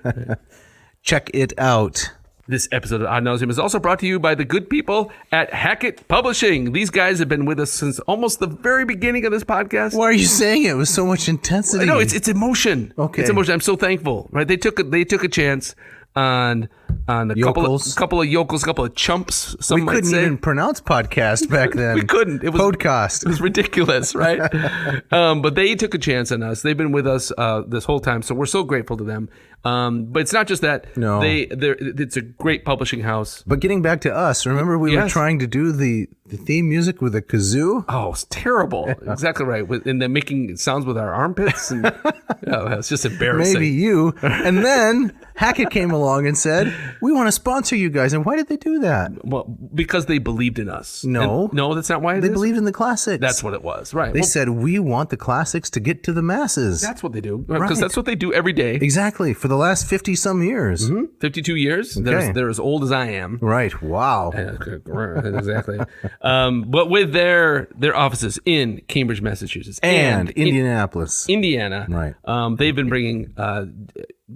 Check it out. This episode of Ad Nauseam is also brought to you by the good people at Hackett Publishing. These guys have been with us since almost the very beginning of this podcast. Why are you saying it with so much intensity? No, it's emotion. Okay, it's emotion. I'm so thankful. Right? They took a chance on a couple of yokels, a couple of chumps. Some we couldn't even pronounce podcast back then. We couldn't. It was podcast. It was ridiculous, right? But they took a chance on us. They've been with us this whole time, so we're so grateful to them. But it's not just that. No, it's a great publishing house. But getting back to us, remember we were trying to do the theme music with a kazoo? Oh, it's terrible. Exactly right. And then making sounds with our armpits. And, it's just embarrassing. Maybe you. And then Hackett came along and said, we want to sponsor you guys. And why did they do that? Well, because they believed in us. No. No, that's not why they believed in the classics. That's what it was. Right. They said, we want the classics to get to the masses. That's what they do. Because that's what they do every day. Exactly. For the last 50 some years. 52 years. Okay. They're as old as I am. Right. Wow. Exactly. But with their offices in Cambridge, Massachusetts, and Indianapolis, Indiana, right? They've been bringing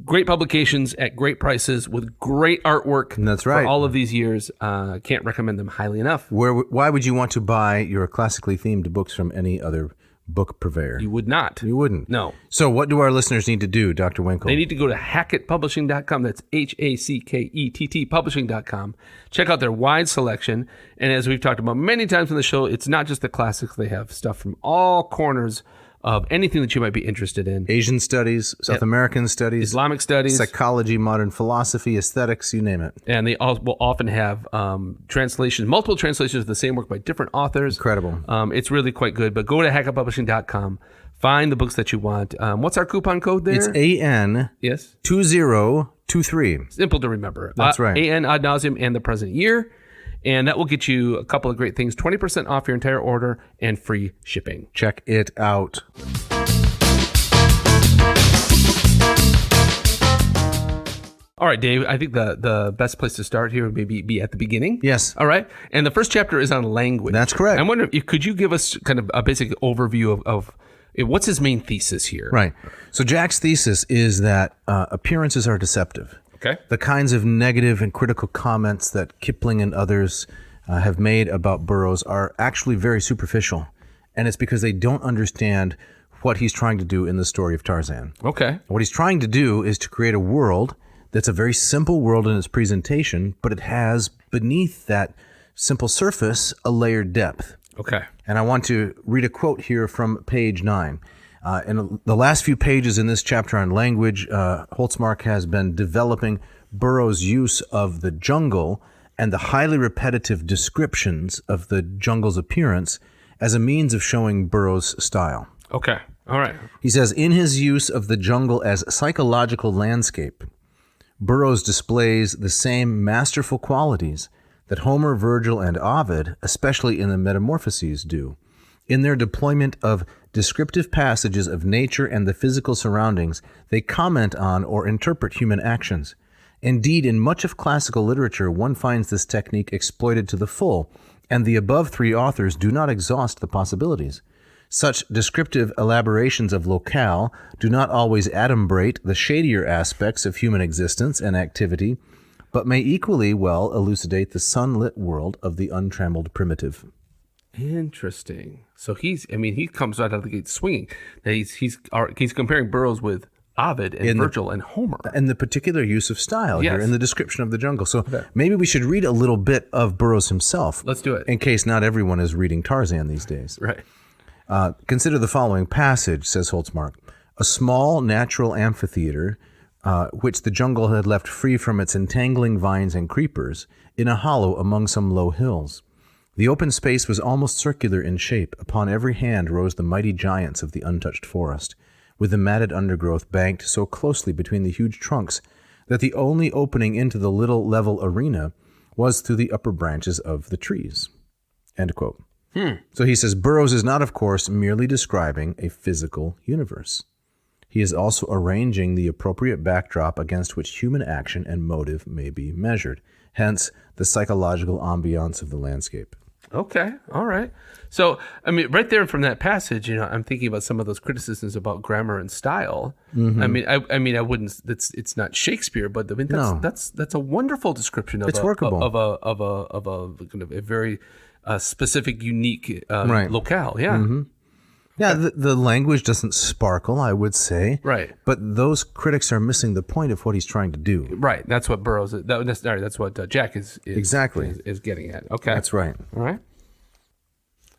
great publications at great prices with great artwork. That's right. For all of these years, can't recommend them highly enough. Why would you want to buy your classically themed books from any other book purveyor. You would not. You wouldn't. No. So what do our listeners need to do, Dr. Winkle? They need to go to hackettpublishing.com. That's HACKETT publishing.com. Check out their wide selection. And as we've talked about many times on the show, it's not just the classics. They have stuff from all corners of anything that you might be interested in. Asian studies, South American studies, Islamic studies, psychology, modern philosophy, aesthetics, you name it. And they will often have translations, multiple translations of the same work by different authors. Incredible. It's really quite good. But go to hackettpublishing.com. Find the books that you want. What's our coupon code there? It's AN Yes. 2023. Simple to remember. That's right. AN ad nauseum and the present year. And that will get you a couple of great things, 20% off your entire order and free shipping. Check it out. All right, Dave, I think the best place to start here would maybe be at the beginning. Yes. All right. And the first chapter is on language. That's correct. I wonder, could you give us kind of a basic overview of what's his main thesis here? Right. So Jack's thesis is that appearances are deceptive. Okay. The kinds of negative and critical comments that Kipling and others have made about Burroughs are actually very superficial. And it's because they don't understand what he's trying to do in the story of Tarzan. Okay. What he's trying to do is to create a world that's a very simple world in its presentation, but it has beneath that simple surface a layered depth. Okay. And I want to read a quote here from page 9. In the last few pages in this chapter on language, Holtsmark has been developing Burroughs' use of the jungle and the highly repetitive descriptions of the jungle's appearance as a means of showing Burroughs' style. Okay. All right. He says, in his use of the jungle as psychological landscape, Burroughs displays the same masterful qualities that Homer, Virgil, and Ovid, especially in the Metamorphoses, do. In their deployment of descriptive passages of nature and the physical surroundings, they comment on or interpret human actions. Indeed, in much of classical literature, one finds this technique exploited to the full, and the above three authors do not exhaust the possibilities. Such descriptive elaborations of locale do not always adumbrate the shadier aspects of human existence and activity, but may equally well elucidate the sunlit world of the untrammeled primitive. Interesting. So he comes right out of the gate swinging. He's comparing Burroughs with Ovid and Virgil and Homer. And the particular use of style Yes. here in the description of the jungle. So maybe we should read a little bit of Burroughs himself. Let's do it. In case not everyone is reading Tarzan these days. Right. Consider the following passage, says Holtsmark. A small natural amphitheater, which the jungle had left free from its entangling vines and creepers, in a hollow among some low hills. The open space was almost circular in shape. Upon every hand rose the mighty giants of the untouched forest, with the matted undergrowth banked so closely between the huge trunks that the only opening into the little level arena was through the upper branches of the trees. End quote. So he says, Burroughs is not, of course, merely describing a physical universe. He is also arranging the appropriate backdrop against which human action and motive may be measured, hence the psychological ambiance of the landscape. Okay. All right. So, right there from that passage, I'm thinking about some of those criticisms about grammar and style. Mm-hmm. I wouldn't. It's not Shakespeare, but that's a wonderful description of it's workable. of a kind of a very specific, unique Right. locale. Yeah. Mm-hmm. Yeah, the language doesn't sparkle, I would say. Right. But those critics are missing the point of what he's trying to do. Right. That's what Burroughs. That's what Jack is exactly is getting at. Okay. That's right. All right.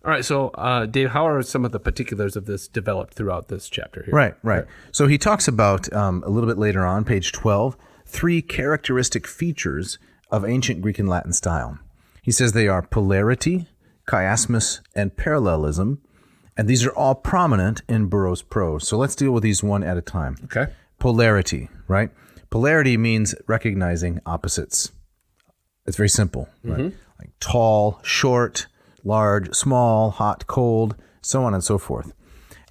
All right. So, Dave, how are some of the particulars of this developed throughout this chapter here? Right. So he talks about a little bit later on, page 12, 3 characteristic features of ancient Greek and Latin style. He says they are polarity, chiasmus, and parallelism. And these are all prominent in Burroughs' prose. So let's deal with these one at a time. Okay. Polarity, right? Polarity means recognizing opposites. It's very simple, right? Like tall, short, large, small, hot, cold, so on and so forth.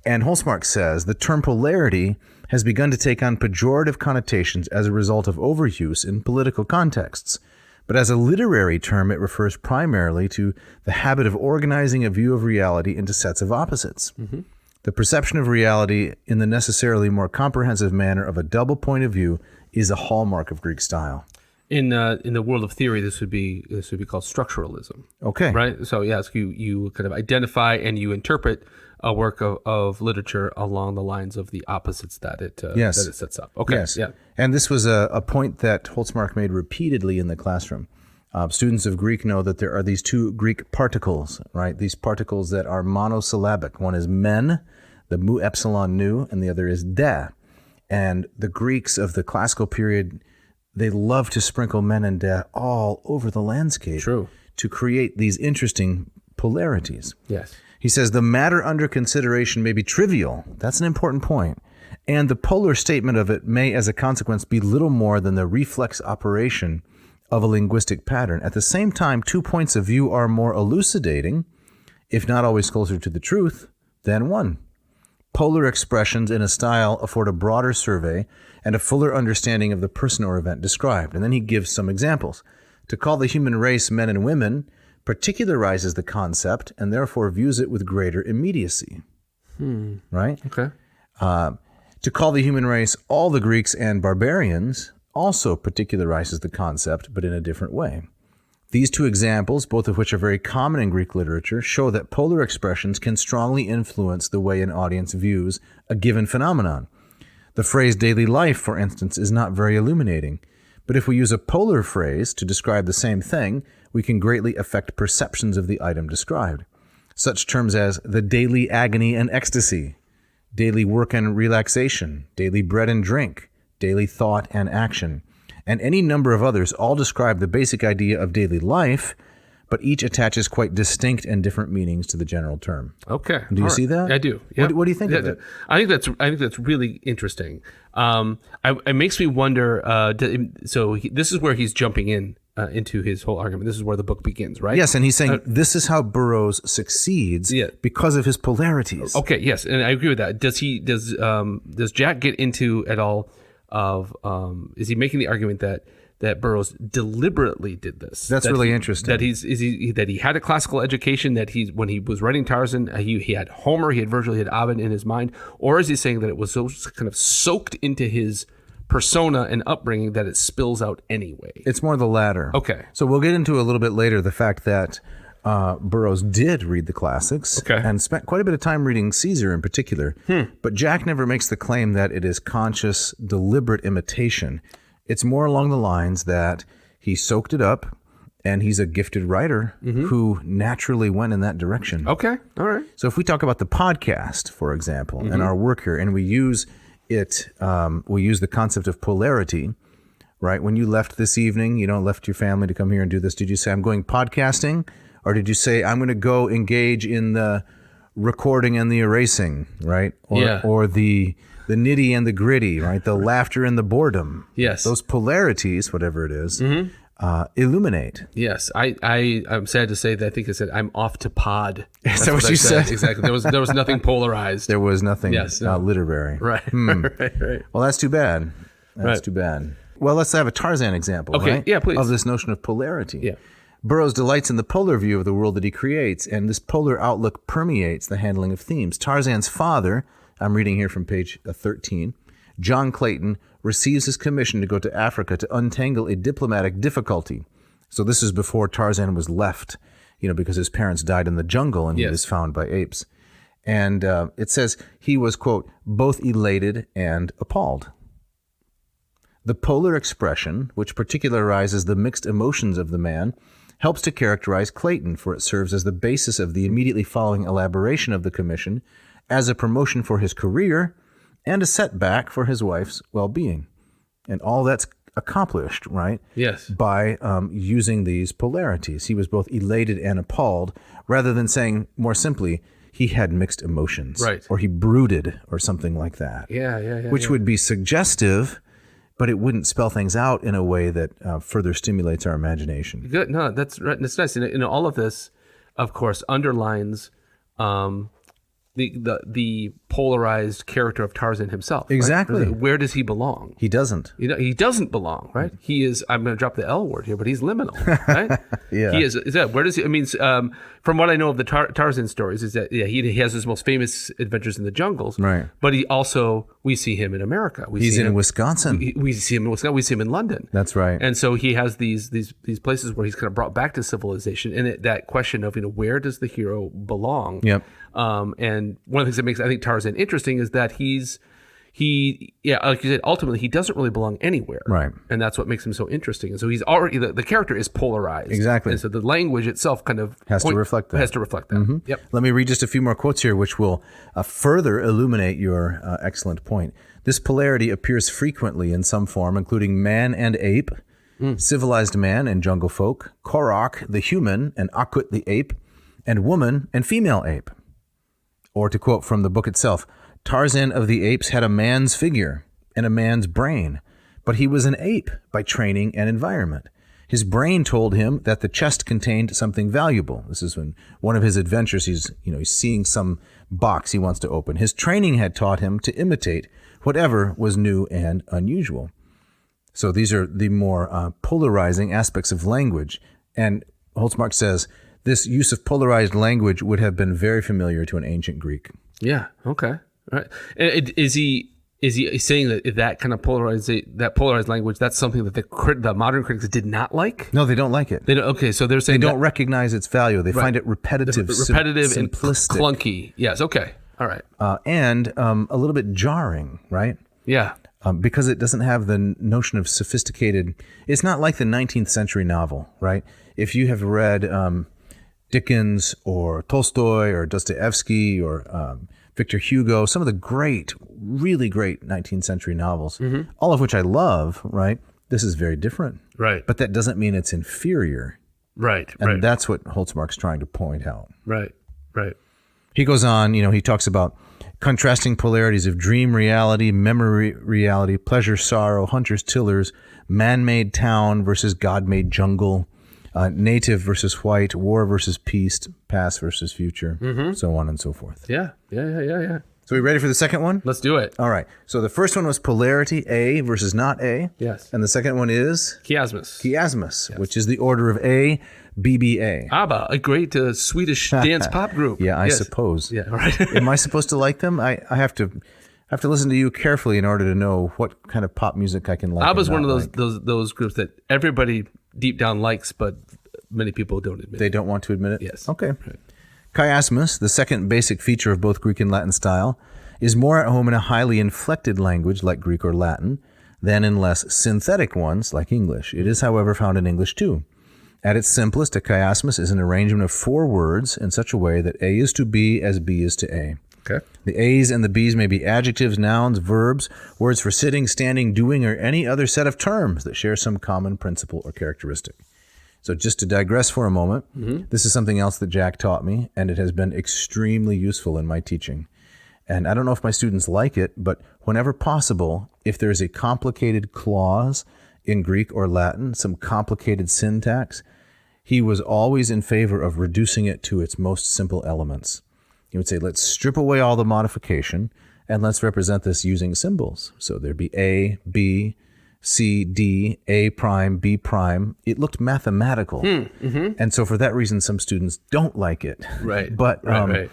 And Holtsmark says the term polarity has begun to take on pejorative connotations as a result of overuse in political contexts. But as a literary term, it refers primarily to the habit of organizing a view of reality into sets of opposites. Mm-hmm. The perception of reality in the necessarily more comprehensive manner of a double point of view is a hallmark of Greek style. In the world of theory, this would be called structuralism. Okay. Right. So yes, you kind of identify and you interpret a work of literature along the lines of the opposites that it Yes. that it sets up. Okay. Yes. Yeah. And this was a point that Holtsmark made repeatedly in the classroom. Students of Greek know that there are these two Greek particles, right? These particles that are monosyllabic. One is men, the mu epsilon nu, and the other is de. And the Greeks of the classical period, they love to sprinkle men and de all over the landscape. True. To create these interesting polarities. Yes. He says the matter under consideration may be trivial. That's an important point. And the polar statement of it may, as a consequence, be little more than the reflex operation of a linguistic pattern. At the same time, 2 points of view are more elucidating, if not always closer to the truth, than one. Polar expressions in a style afford a broader survey and a fuller understanding of the person or event described. And then he gives some examples. To call the human race men and women particularizes the concept and therefore views it with greater immediacy. Right? Okay. To call the human race all the Greeks and barbarians also particularizes the concept, but in a different way. These two examples, both of which are very common in Greek literature, show that polar expressions can strongly influence the way an audience views a given phenomenon. The phrase daily life, for instance, is not very illuminating. But if we use a polar phrase to describe the same thing, we can greatly affect perceptions of the item described. Such terms as the daily agony and ecstasy, daily work and relaxation, daily bread and drink, daily thought and action, and any number of others all describe the basic idea of daily life, but each attaches quite distinct and different meanings to the general term. Okay. Do you see that? I do. Yeah. What do you think of it? I think that's really interesting. It makes me wonder. This is where he's jumping into his whole argument. This is where the book begins, right? Yes, and he's saying this is how Burroughs succeeds because of his polarities. Okay. Yes, and I agree with that. Does Jack get into at all of is he making the argument that Burroughs deliberately did this? That's really interesting. That he had a classical education, that when he was writing Tarzan, he had Homer, he had Virgil, he had Ovid in his mind, or is he saying that it was so kind of soaked into his persona and upbringing that it spills out anyway? It's more the latter. Okay. So we'll get into a little bit later the fact that Burroughs did read the classics and spent quite a bit of time reading Caesar in particular. But Jack never makes the claim that it is conscious, deliberate imitation. It's more along the lines that he soaked it up, and he's a gifted writer who naturally went in that direction. Okay, all right. So if we talk about the podcast, for example, and our work here, and we use it, we use the concept of polarity, right? When you left this evening, left your family to come here and do this, did you say, I'm going podcasting? Or did you say, I'm going to go engage in the recording and the erasing, right? Or the nitty and the gritty, right? The laughter and the boredom. Yes. Those polarities, whatever it is, illuminate. Yes. I'm sad to say that I think I said, I'm off to pod. Is that what you said? Exactly. There was nothing polarized. There was nothing literary. Right. Right. Well, that's too bad. That's too bad. Well, let's have a Tarzan example, right? Yeah, please. Of this notion of polarity. Yeah. Burroughs delights in the polar view of the world that he creates, and this polar outlook permeates the handling of themes. Tarzan's father, I'm reading here from page 13, John Clayton, receives his commission to go to Africa to untangle a diplomatic difficulty. So this is before Tarzan was left, because his parents died in the jungle and he was found by apes. And it says he was, quote, both elated and appalled. The polar expression, which particularizes the mixed emotions of the man, helps to characterize Clayton, for it serves as the basis of the immediately following elaboration of the commission as a promotion for his career and a setback for his wife's well-being. And all that's accomplished, right? Yes. By using these polarities. He was both elated and appalled, rather than saying more simply, he had mixed emotions. Right. Or he brooded, or something like that. Yeah. Which would be suggestive, but it wouldn't spell things out in a way that further stimulates our imagination. Good. No, that's right. That's nice. And all of this, of course, underlines the polarized character of Tarzan himself. Exactly. Right? Where does he belong? He doesn't. He doesn't belong, right? He is. I'm going to drop the L word here, but he's liminal, right? Yeah. He is. Is that where does he? I mean, from what I know of the Tarzan stories, is that he has his most famous adventures in the jungles, right? But we see him in America. He's in Wisconsin. We see him in Wisconsin. We see him in London. That's right. And so he has these places where he's kind of brought back to civilization, and that question of where does the hero belong? Yep. And one of the things that makes, I think, Tarzan interesting is that like you said, ultimately he doesn't really belong anywhere. Right. And that's what makes him so interesting. And so he's already, the character is polarized. Exactly. And so the language itself kind of has to reflect that. Mm-hmm. Yep. Let me read just a few more quotes here, which will further illuminate your excellent point. This polarity appears frequently in some form, including man and ape, civilized man and jungle folk, Korok the human and Akut the ape, and woman and female ape. Or to quote from the book itself, Tarzan of the apes had a man's figure and a man's brain, but he was an ape by training and environment. His brain told him that the chest contained something valuable. This is when one of his adventures, he's seeing some box he wants to open. His training had taught him to imitate whatever was new and unusual. So these are the more polarizing aspects of language. And Holtsmark says this use of polarized language would have been very familiar to an ancient Greek. Yeah. Okay. Right. Is he saying that kind of polarized language, that's something that the modern critics did not like? No, they don't like it. They don't. Okay, so they're saying they don't recognize its value. They find it repetitive, and simplistic, clunky. Yes. Okay. All right. And a little bit jarring, right? Yeah. Because it doesn't have the notion of sophisticated. It's not like the 19th century novel, right? If you have read Dickens or Tolstoy or Dostoevsky or Victor Hugo, some of the really great 19th century novels, all of which I love, right? This is very different. Right. But that doesn't mean it's inferior. Right. And that's what Holtzmark's trying to point out. Right. Right. He goes on, he talks about contrasting polarities of dream reality, memory reality, pleasure, sorrow, hunters, tillers, man-made town versus God-made jungle, native versus white, war versus peace, past versus future, so on and so forth. Yeah. So we ready for the second one? Let's do it. All right. So the first one was polarity, A versus not A. Yes. And the second one is? Chiasmus. Chiasmus, which is the order of A, BBA. ABBA, a great Swedish dance pop group. Yeah, I suppose. Yeah, right. Am I supposed to like them? I have to listen to you carefully in order to know what kind of pop music I can like. ABBA's one of those groups that everybody deep down likes, but many people don't admit. They don't want to admit it? Yes. Okay. Right. Chiasmus, the second basic feature of both Greek and Latin style, is more at home in a highly inflected language like Greek or Latin than in less synthetic ones like English. It is, however, found in English too. At its simplest, a chiasmus is an arrangement of 4 words in such a way that A is to B as B is to A. Okay. The A's and the B's may be adjectives, nouns, verbs, words for sitting, standing, doing, or any other set of terms that share some common principle or characteristic. So just to digress for a moment, this is something else that Jack taught me, and it has been extremely useful in my teaching. And I don't know if my students like it, but whenever possible, if there's a complicated clause in Greek or Latin, some complicated syntax, he was always in favor of reducing it to its most simple elements. He would say, let's strip away all the modification, and let's represent this using symbols. So there'd be A, B, C, D, A prime, B prime. It looked mathematical. And so for that reason, some students don't like it. Right. But right.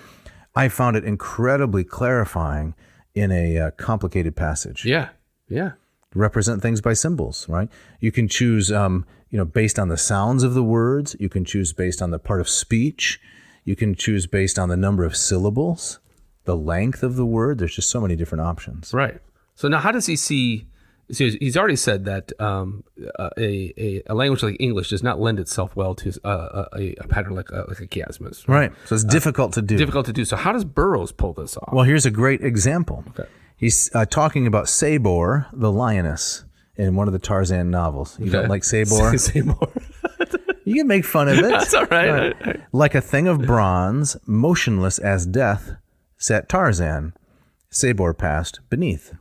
I found it incredibly clarifying in a complicated passage. Yeah. Represent things by symbols, right? You can choose, based on the sounds of the words. You can choose based on the part of speech. You can choose based on the number of syllables, the length of the word. There's just so many different options. Right. So now how does he see... So he's already said that a language like English does not lend itself well to a pattern like a chiasmus. Right. So it's difficult to do. Difficult to do. So how does Burroughs pull this off? Well, here's a great example. Okay. He's talking about Sabor, the lioness, in one of the Tarzan novels. You don't like Sabor? Sabor. You can make fun of it. That's all right. Like a thing of bronze, motionless as death, sat Tarzan. Sabor passed beneath.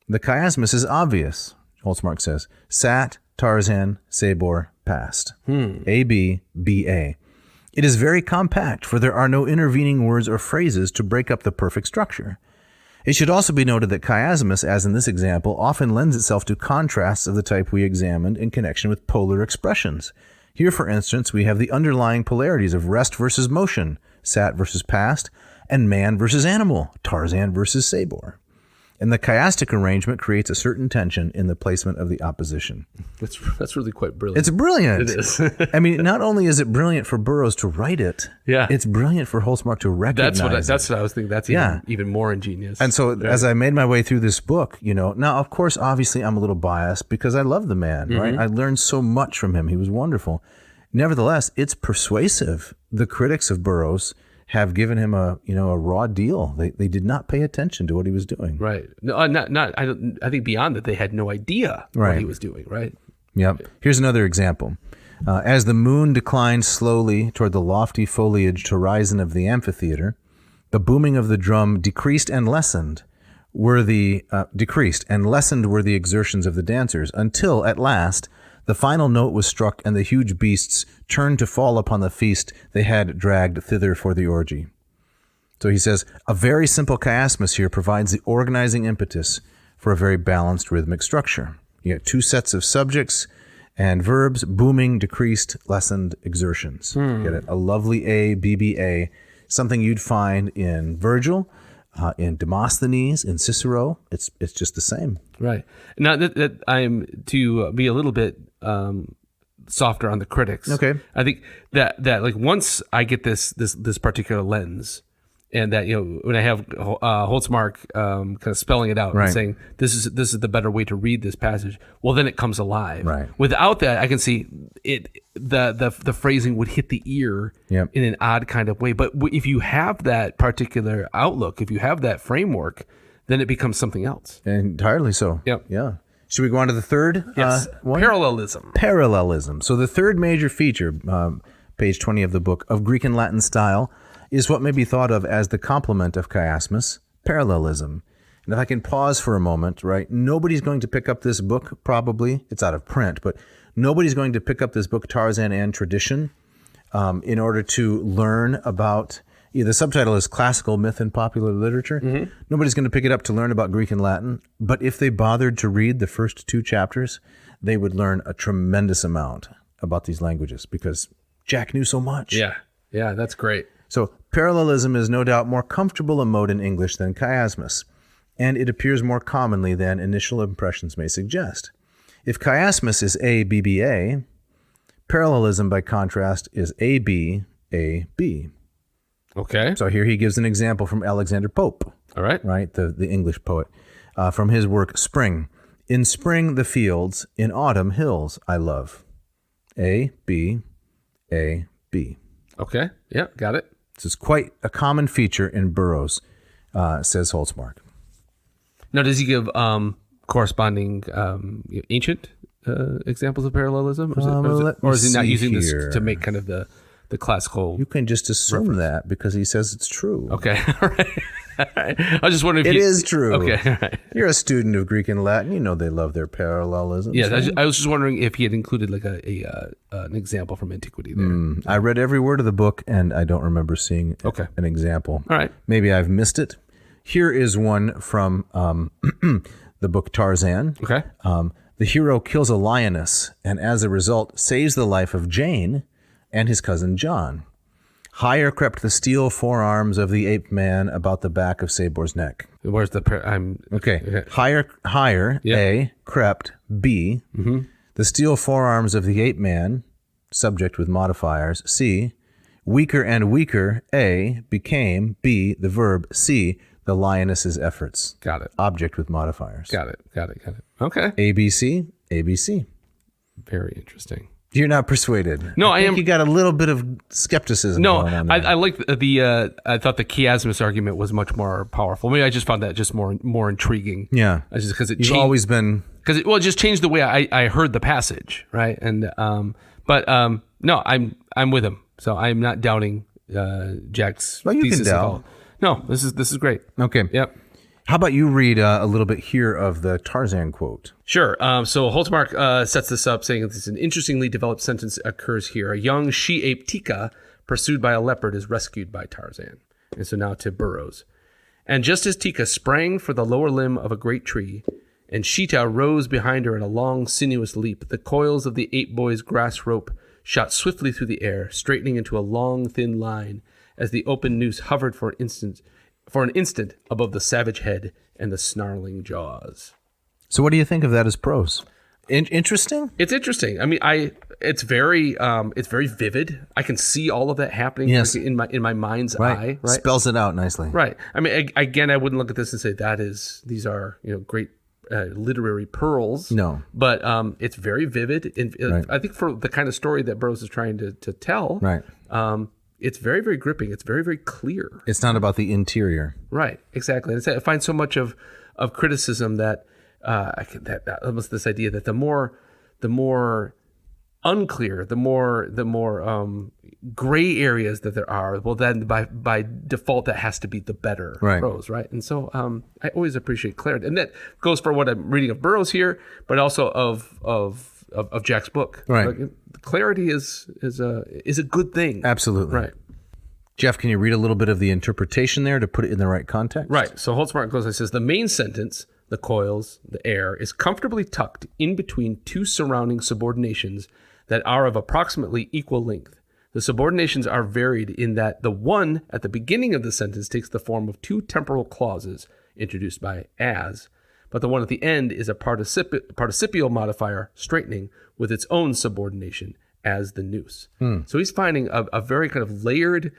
The chiasmus is obvious, Holtsmark says. Sat, Tarzan, Sabor, passed. A, B, B, A. It is very compact, for there are no intervening words or phrases to break up the perfect structure. It should also be noted that chiasmus, as in this example, often lends itself to contrasts of the type we examined in connection with polar expressions. Here, for instance, we have the underlying polarities of rest versus motion, sat versus passed, and man versus animal, Tarzan versus Sabor. And the chiastic arrangement creates a certain tension in the placement of the opposition. That's really quite brilliant. It's brilliant. It is. I mean, not only is it brilliant for Burroughs to write it, Yeah. it's brilliant for Holtsmark to recognize That's what I was thinking. That's even more ingenious. And so as I made my way through this book, now, of course, obviously I'm a little biased because I love the man, right? I learned so much from him. He was wonderful. Nevertheless, it's persuasive. The critics of Burroughs have given him a raw deal. They did not pay attention to what he was doing. Right. No, I think beyond that, they had no idea what he was doing. Right. Yep. Here's another example. As the moon declined slowly toward the lofty foliaged horizon of the amphitheater, the booming of the drum decreased and lessened were the exertions of the dancers, until at last the final note was struck, and the huge beasts turned to fall upon the feast they had dragged thither for the orgy. So he says, a very simple chiasmus here provides the organizing impetus for a very balanced rhythmic structure. You got two sets of subjects and verbs: booming, decreased, lessened, exertions. Get it? A lovely A, BBA, something you'd find in Virgil, in Demosthenes, in Cicero. It's just the same. Right. Now that I'm to be a little bit softer on the critics. Okay. I think that like once I get this particular lens, and that when I have Holtsmark kind of spelling it out and saying this is the better way to read this passage, well then it comes alive. Right. Without that, I can see it. The phrasing would hit the ear in an odd kind of way. But if you have that particular outlook, if you have that framework, then it becomes something else. Entirely so. Yep. Yeah. Should we go on to the third one? Parallelism. So the third major feature, page 20 of the book, of Greek and Latin style is what may be thought of as the complement of chiasmus, parallelism. And if I can pause for a moment, right? Nobody's going to pick up this book, probably. It's out of print, but nobody's going to pick up this book, Tarzan and Tradition, in order to learn about... the subtitle is Classical Myth and Popular Literature. Nobody's going to pick it up to learn about Greek and Latin, but if they bothered to read the first two chapters, they would learn a tremendous amount about these languages because Jack knew so much. Yeah, that's great. So parallelism is no doubt more comfortable a mode in English than chiasmus, and it appears more commonly than initial impressions may suggest. If chiasmus is A, B, B, A, parallelism, by contrast, is A, B, A, B. Okay. So here he gives an example from Alexander Pope. All right. Right, the English poet, from his work Spring. In spring the fields, in autumn hills I love. A, B, A, B. Okay. Yeah, got it. This is quite a common feature in Burroughs, says Holtsmark. Now, does he give corresponding ancient examples of parallelism? Or is he not using this to make kind of the classical... You can just assume that because he says it's true. Okay. All right. I was just wondering if it is true. Okay. All right. You're a student of Greek and Latin. You know they love their parallelisms. Yeah, right? I was just wondering if he had included like an example from antiquity there. I read every word of the book, and I don't remember seeing an example. All right. Maybe I've missed it. Here is one from the book Tarzan. Okay. The hero kills a lioness, and as a result saves the life of Jane and his cousin John. Higher crept the steel forearms of the ape man about the back of Sabor's neck. Where's the... Okay. Higher, Yeah. A, crept, B. The steel forearms of the ape man, subject with modifiers, C. Weaker and weaker, A, became, B, the verb, C, the lioness's efforts. Got it. Object with modifiers. Got it. Okay. ABC, ABC. Very interesting. You're not persuaded. No, I am. You got a little bit of skepticism going on there. I like I thought the chiasmus argument was much more powerful. Maybe I just found that just more intriguing. Yeah. Just because it You've changed, always been... Because it just changed the way I heard the passage, right? And no, I'm with him. So I'm not doubting Jack's Well, you thesis can at doubt. all. No, this is great. Okay. Yep. How about you read a little bit here of the Tarzan quote? Sure. So Holtsmark sets this up, saying this an interestingly developed sentence occurs here. A young she-ape Tika, pursued by a leopard, is rescued by Tarzan. And so now to Burroughs. And just as Tika sprang for the lower limb of a great tree, and Sheeta rose behind her in a long, sinuous leap, the coils of the ape boy's grass rope shot swiftly through the air, straightening into a long, thin line, as the open noose hovered for an instant for an instant above the savage head and the snarling jaws. So what do you think of that as prose? Interesting? It's interesting. I mean, it's very vivid. I can see all of that happening in my mind's eye. Right, spells it out nicely. Right. I mean, again, I wouldn't look at this and say these are great literary pearls. No, but it's very vivid. And I think for the kind of story that Burroughs is trying to tell. Right. It's very, very gripping. It's very, very clear. It's not about the interior. Right. Exactly. And I find so much of criticism that almost this idea that the more unclear, the more gray areas that there are, well, then by default that has to be the better prose, right? And so I always appreciate clarity, and that goes for what I'm reading of Burroughs here, but also of Jack's book. Right. Like, clarity is a good thing. Absolutely. Right. Jeff, can you read a little bit of the interpretation there to put it in the right context? Right. So Holtsmark goes and says, the main sentence, the coils, the air, is comfortably tucked in between two surrounding subordinations that are of approximately equal length. The subordinations are varied in that the one at the beginning of the sentence takes the form of two temporal clauses introduced by as, but the one at the end is a participial modifier straightening with its own subordination as the noose. So he's finding a very kind of layered,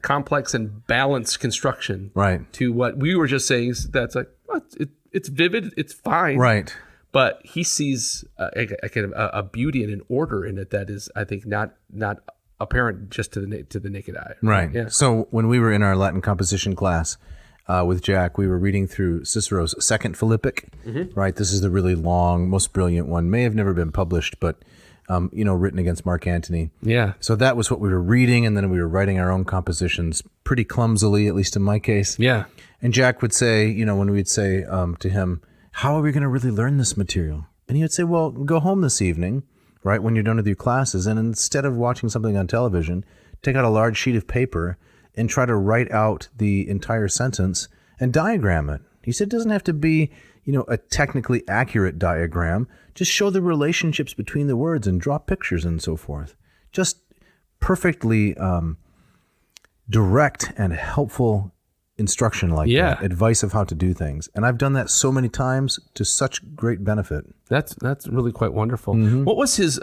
complex and balanced construction to what we were just saying. That's like, well, it's vivid, it's fine. Right. But he sees a kind of a beauty and an order in it that is, I think, not apparent just to the naked eye. Right. Yeah. So when we were in our Latin composition class with Jack, we were reading through Cicero's Second Philippic. Right. This is the really long, most brilliant one. May have never been published, but written against Mark Antony. Yeah. So that was what we were reading, and then we were writing our own compositions pretty clumsily, at least in my case. Yeah. And Jack would say, when we'd say to him, how are we going to really learn this material? And he would say, well, go home this evening, right, when you're done with your classes, and instead of watching something on television, take out a large sheet of paper and try to write out the entire sentence and diagram it. He said it doesn't have to be, a technically accurate diagram. Just show the relationships between the words and draw pictures and so forth. Just perfectly direct and helpful instruction like that, advice of how to do things. And I've done that so many times to such great benefit. That's really quite wonderful. What was his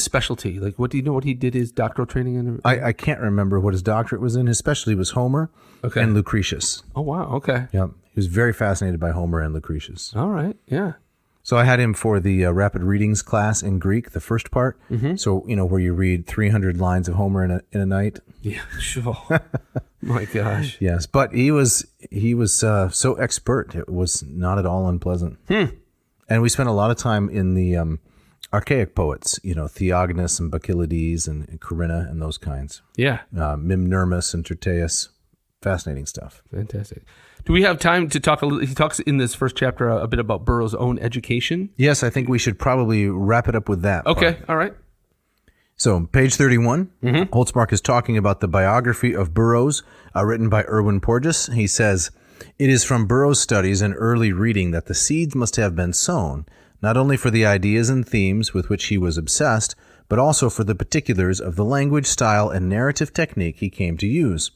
specialty? Like, what do you know what he did his doctoral training in? I can't remember what his doctorate was in. His specialty was Homer and Lucretius. Oh, wow. Okay. Yep. He was very fascinated by Homer and Lucretius. All right. Yeah. So I had him for the rapid readings class in Greek, the first part. So, where you read 300 lines of Homer in a night. Yeah, sure. My gosh. Yes, but he was so expert. It was not at all unpleasant. And we spent a lot of time in the archaic poets, Theognis and Bacchylides and Corinna and those kinds. Yeah. Mimnermus and Tyrtaeus. Fascinating stuff. Fantastic. Do we have time to talk a little? He talks in this first chapter a bit about Burroughs' own education. Yes, I think we should probably wrap it up with that. Okay, all right. So, page 31, Holtsmark is talking about the biography of Burroughs, written by Erwin Porges. He says, it is from Burroughs' studies and early reading that the seeds must have been sown, not only for the ideas and themes with which he was obsessed, but also for the particulars of the language, style, and narrative technique he came to use.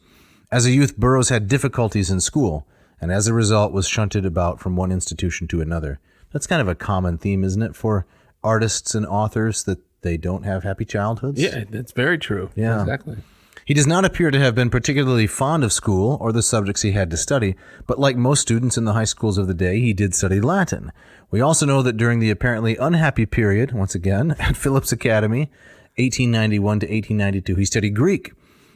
As a youth, Burroughs had difficulties in school, and as a result was shunted about from one institution to another. That's kind of a common theme, isn't it, for artists and authors, that they don't have happy childhoods? Yeah, that's very true. Yeah. Exactly. He does not appear to have been particularly fond of school or the subjects he had to study, but like most students in the high schools of the day, he did study Latin. We also know that during the apparently unhappy period, once again, at Phillips Academy, 1891 to 1892, he studied Greek.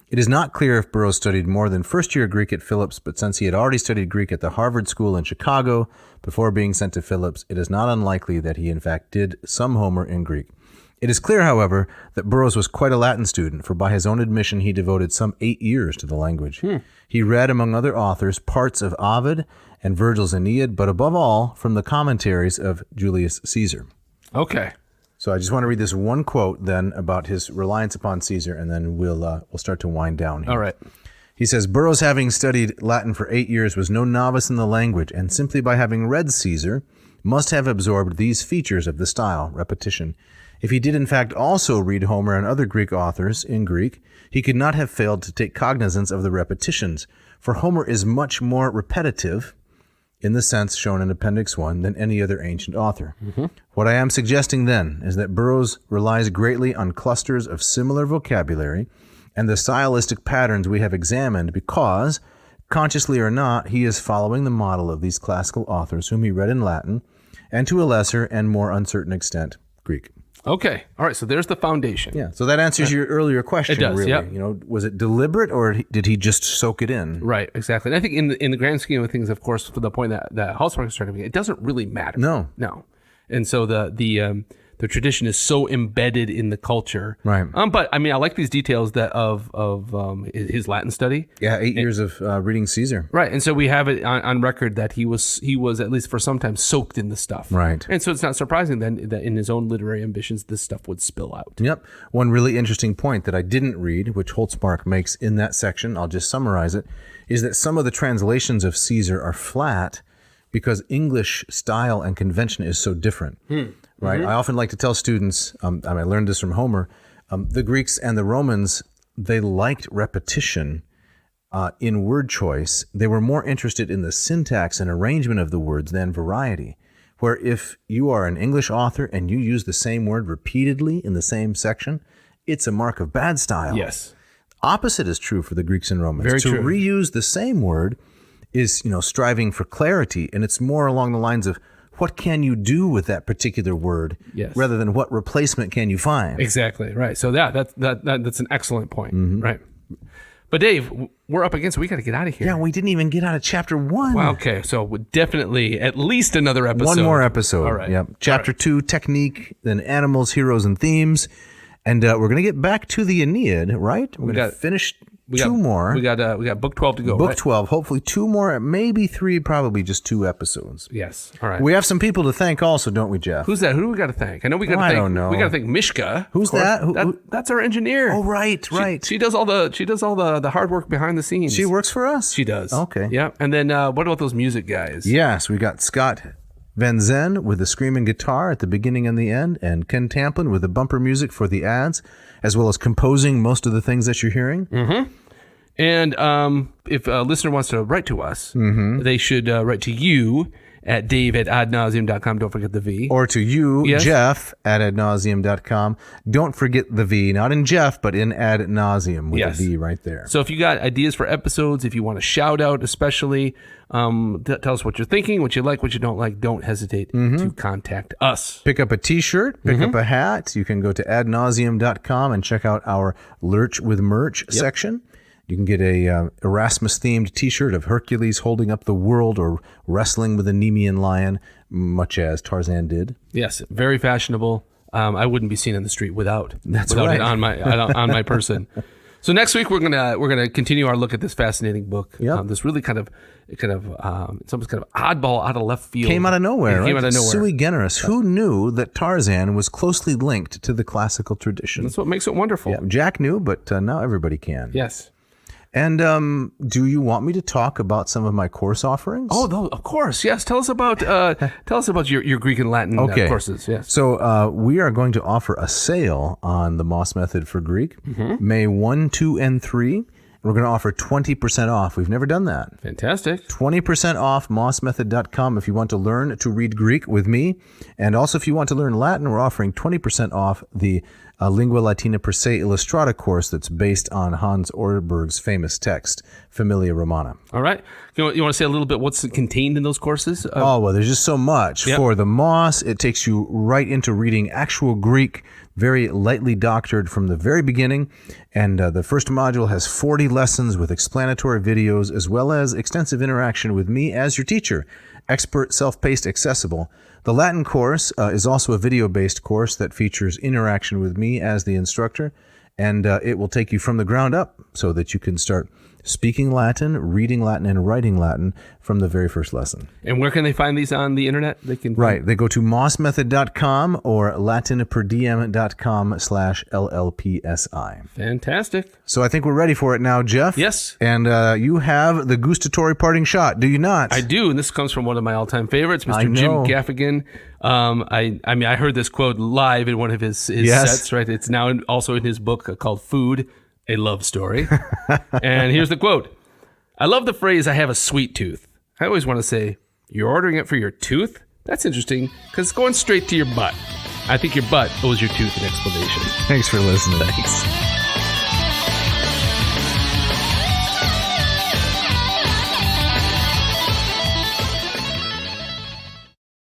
It is not clear if Burroughs studied more than first-year Greek at Phillips, but since he had already studied Greek at the Harvard School in Chicago before being sent to Phillips, it is not unlikely that he in fact did some Homer in Greek. It is clear, however, that Burroughs was quite a Latin student, for by his own admission he devoted some 8 years to the language. He read, among other authors, parts of Ovid and Virgil's Aeneid, but above all, from the commentaries of Julius Caesar. Okay. So I just want to read this one quote then about his reliance upon Caesar, and then we'll start to wind down here. All right. He says, Burroughs, having studied Latin for 8 years, was no novice in the language, and simply by having read Caesar, must have absorbed these features of the style, repetition. If he did in fact also read Homer and other Greek authors in Greek, he could not have failed to take cognizance of the repetitions, for Homer is much more repetitive, in the sense shown in Appendix 1, than any other ancient author. What I am suggesting then is that Burroughs relies greatly on clusters of similar vocabulary and the stylistic patterns we have examined because, consciously or not, he is following the model of these classical authors whom he read in Latin, and to a lesser and more uncertain extent, Greek. Okay. All right. So there's the foundation. Yeah. So that answers your earlier question. It does, really. yep. You know, was it deliberate or did he just soak it in? Right. Exactly. And I think in the grand scheme of things, of course, for the point that Holtsmark is trying to make, it doesn't really matter. No. And so the tradition is so embedded in the culture. Right. But I mean, I like these details that of his Latin study. Yeah. 8 years of reading Caesar. Right. And so we have it on record that he was at least for some time soaked in the stuff. Right. And so it's not surprising then that in his own literary ambitions, this stuff would spill out. Yep. One really interesting point that I didn't read, which Holtsmark makes in that section, I'll just summarize it, is that some of the translations of Caesar are flat because English style and convention is so different. Right. I often like to tell students, I learned this from Homer, the Greeks and the Romans, they liked repetition in word choice. They were more interested in the syntax and arrangement of the words than variety. Where if you are an English author and you use the same word repeatedly in the same section, it's a mark of bad style. Yes. Opposite is true for the Greeks and Romans. Very to true. reuse the same word is, striving for clarity, and it's more along the lines of what can you do with that particular word, Yes. rather than what replacement can you find. Exactly. Right. So that's an excellent point. Right. But Dave, we're up against it. We got to get out of here. Yeah, we didn't even get out of chapter 1. Well, okay. So definitely at least another episode. One more episode. All right. Yep. Chapter 2, technique, then animals, heroes, and themes. And we're going to get back to the Aeneid, right? We're going to finish two more. We got book 12 to go. Book right? 12, hopefully 2 more, maybe 3, probably just 2 episodes. Yes. All right. We have some people to thank also, don't we, Jeff? Who's that? Who do we got to thank? I know we got to thank. I don't know. We got to thank Mishka. Who's that? That's our engineer. Oh, right. She does all the hard work behind the scenes. She works for us? She does. Okay. Yeah. And then what about those music guys? Yes, we got Scott Van Zen with the screaming guitar at the beginning and the end, and Ken Tamplin with the bumper music for the ads, as well as composing most of the things that you're hearing. And if a listener wants to write to us, they should write to you at dave@adnauseam.com. Don't forget the V. Or to you, Yes. Jeff, at adnauseam.com. Don't forget the V, not in Jeff, but in ad nauseum with Yes. the V right there. So if you got ideas for episodes, if you want to shout out especially, tell us what you're thinking, what you like, what you don't like. Don't hesitate to contact us. Pick up a t-shirt, pick up a hat. You can go to adnauseam.com and check out our Lurch with Merch section. You can get a Erasmus-themed t-shirt of Hercules holding up the world or wrestling with a Nemean lion, much as Tarzan did. Yes, very fashionable. I wouldn't be seen in the street without right. it on my person. So next week we're gonna continue our look at this fascinating book. Yep. This really kind of it's almost kind of oddball, out of left field. Came out of nowhere. Came right? out of nowhere. Sui generis. Who knew that Tarzan was closely linked to the classical tradition? That's what makes it wonderful. Yeah, Jack knew, but now everybody can. Yes. And do you want me to talk about some of my course offerings? Oh, of course. Yes. Tell us about your Greek and Latin courses. Yes. So we are going to offer a sale on the Moss Method for Greek, May 1, 2, and 3. We're going to offer 20% off. We've never done that. Fantastic. 20% off mossmethod.com if you want to learn to read Greek with me. And also if you want to learn Latin, we're offering 20% off the Lingua Latina Per Se Illustrata course that's based on Hans Orberg's famous text, Familia Romana. All right. You want to say a little bit what's contained in those courses? Well, there's just so much. Yep. For the Moss, it takes you right into reading actual Greek, very lightly doctored from the very beginning. And the first module has 40 lessons with explanatory videos, as well as extensive interaction with me as your teacher. Expert, self-paced, accessible. The Latin course is also a video-based course that features interaction with me as the instructor, and it will take you from the ground up so that you can start speaking Latin, reading Latin, and writing Latin from the very first lesson. And where can they find these on the internet? They can Right. They go to mossmethod.com or latinperdiem.com/LLPSI. Fantastic. So I think we're ready for it now, Jeff. Yes. And you have the gustatory parting shot, do you not? I do, and this comes from one of my all-time favorites, I Mr. Jim know. Gaffigan. I heard this quote live in one of his sets, right? It's now also in his book called Food, A Love Story. And here's the quote. I love the phrase, I have a sweet tooth. I always want to say, you're ordering it for your tooth? That's interesting, because it's going straight to your butt. I think your butt owes your tooth an explanation. Thanks for listening. Thanks.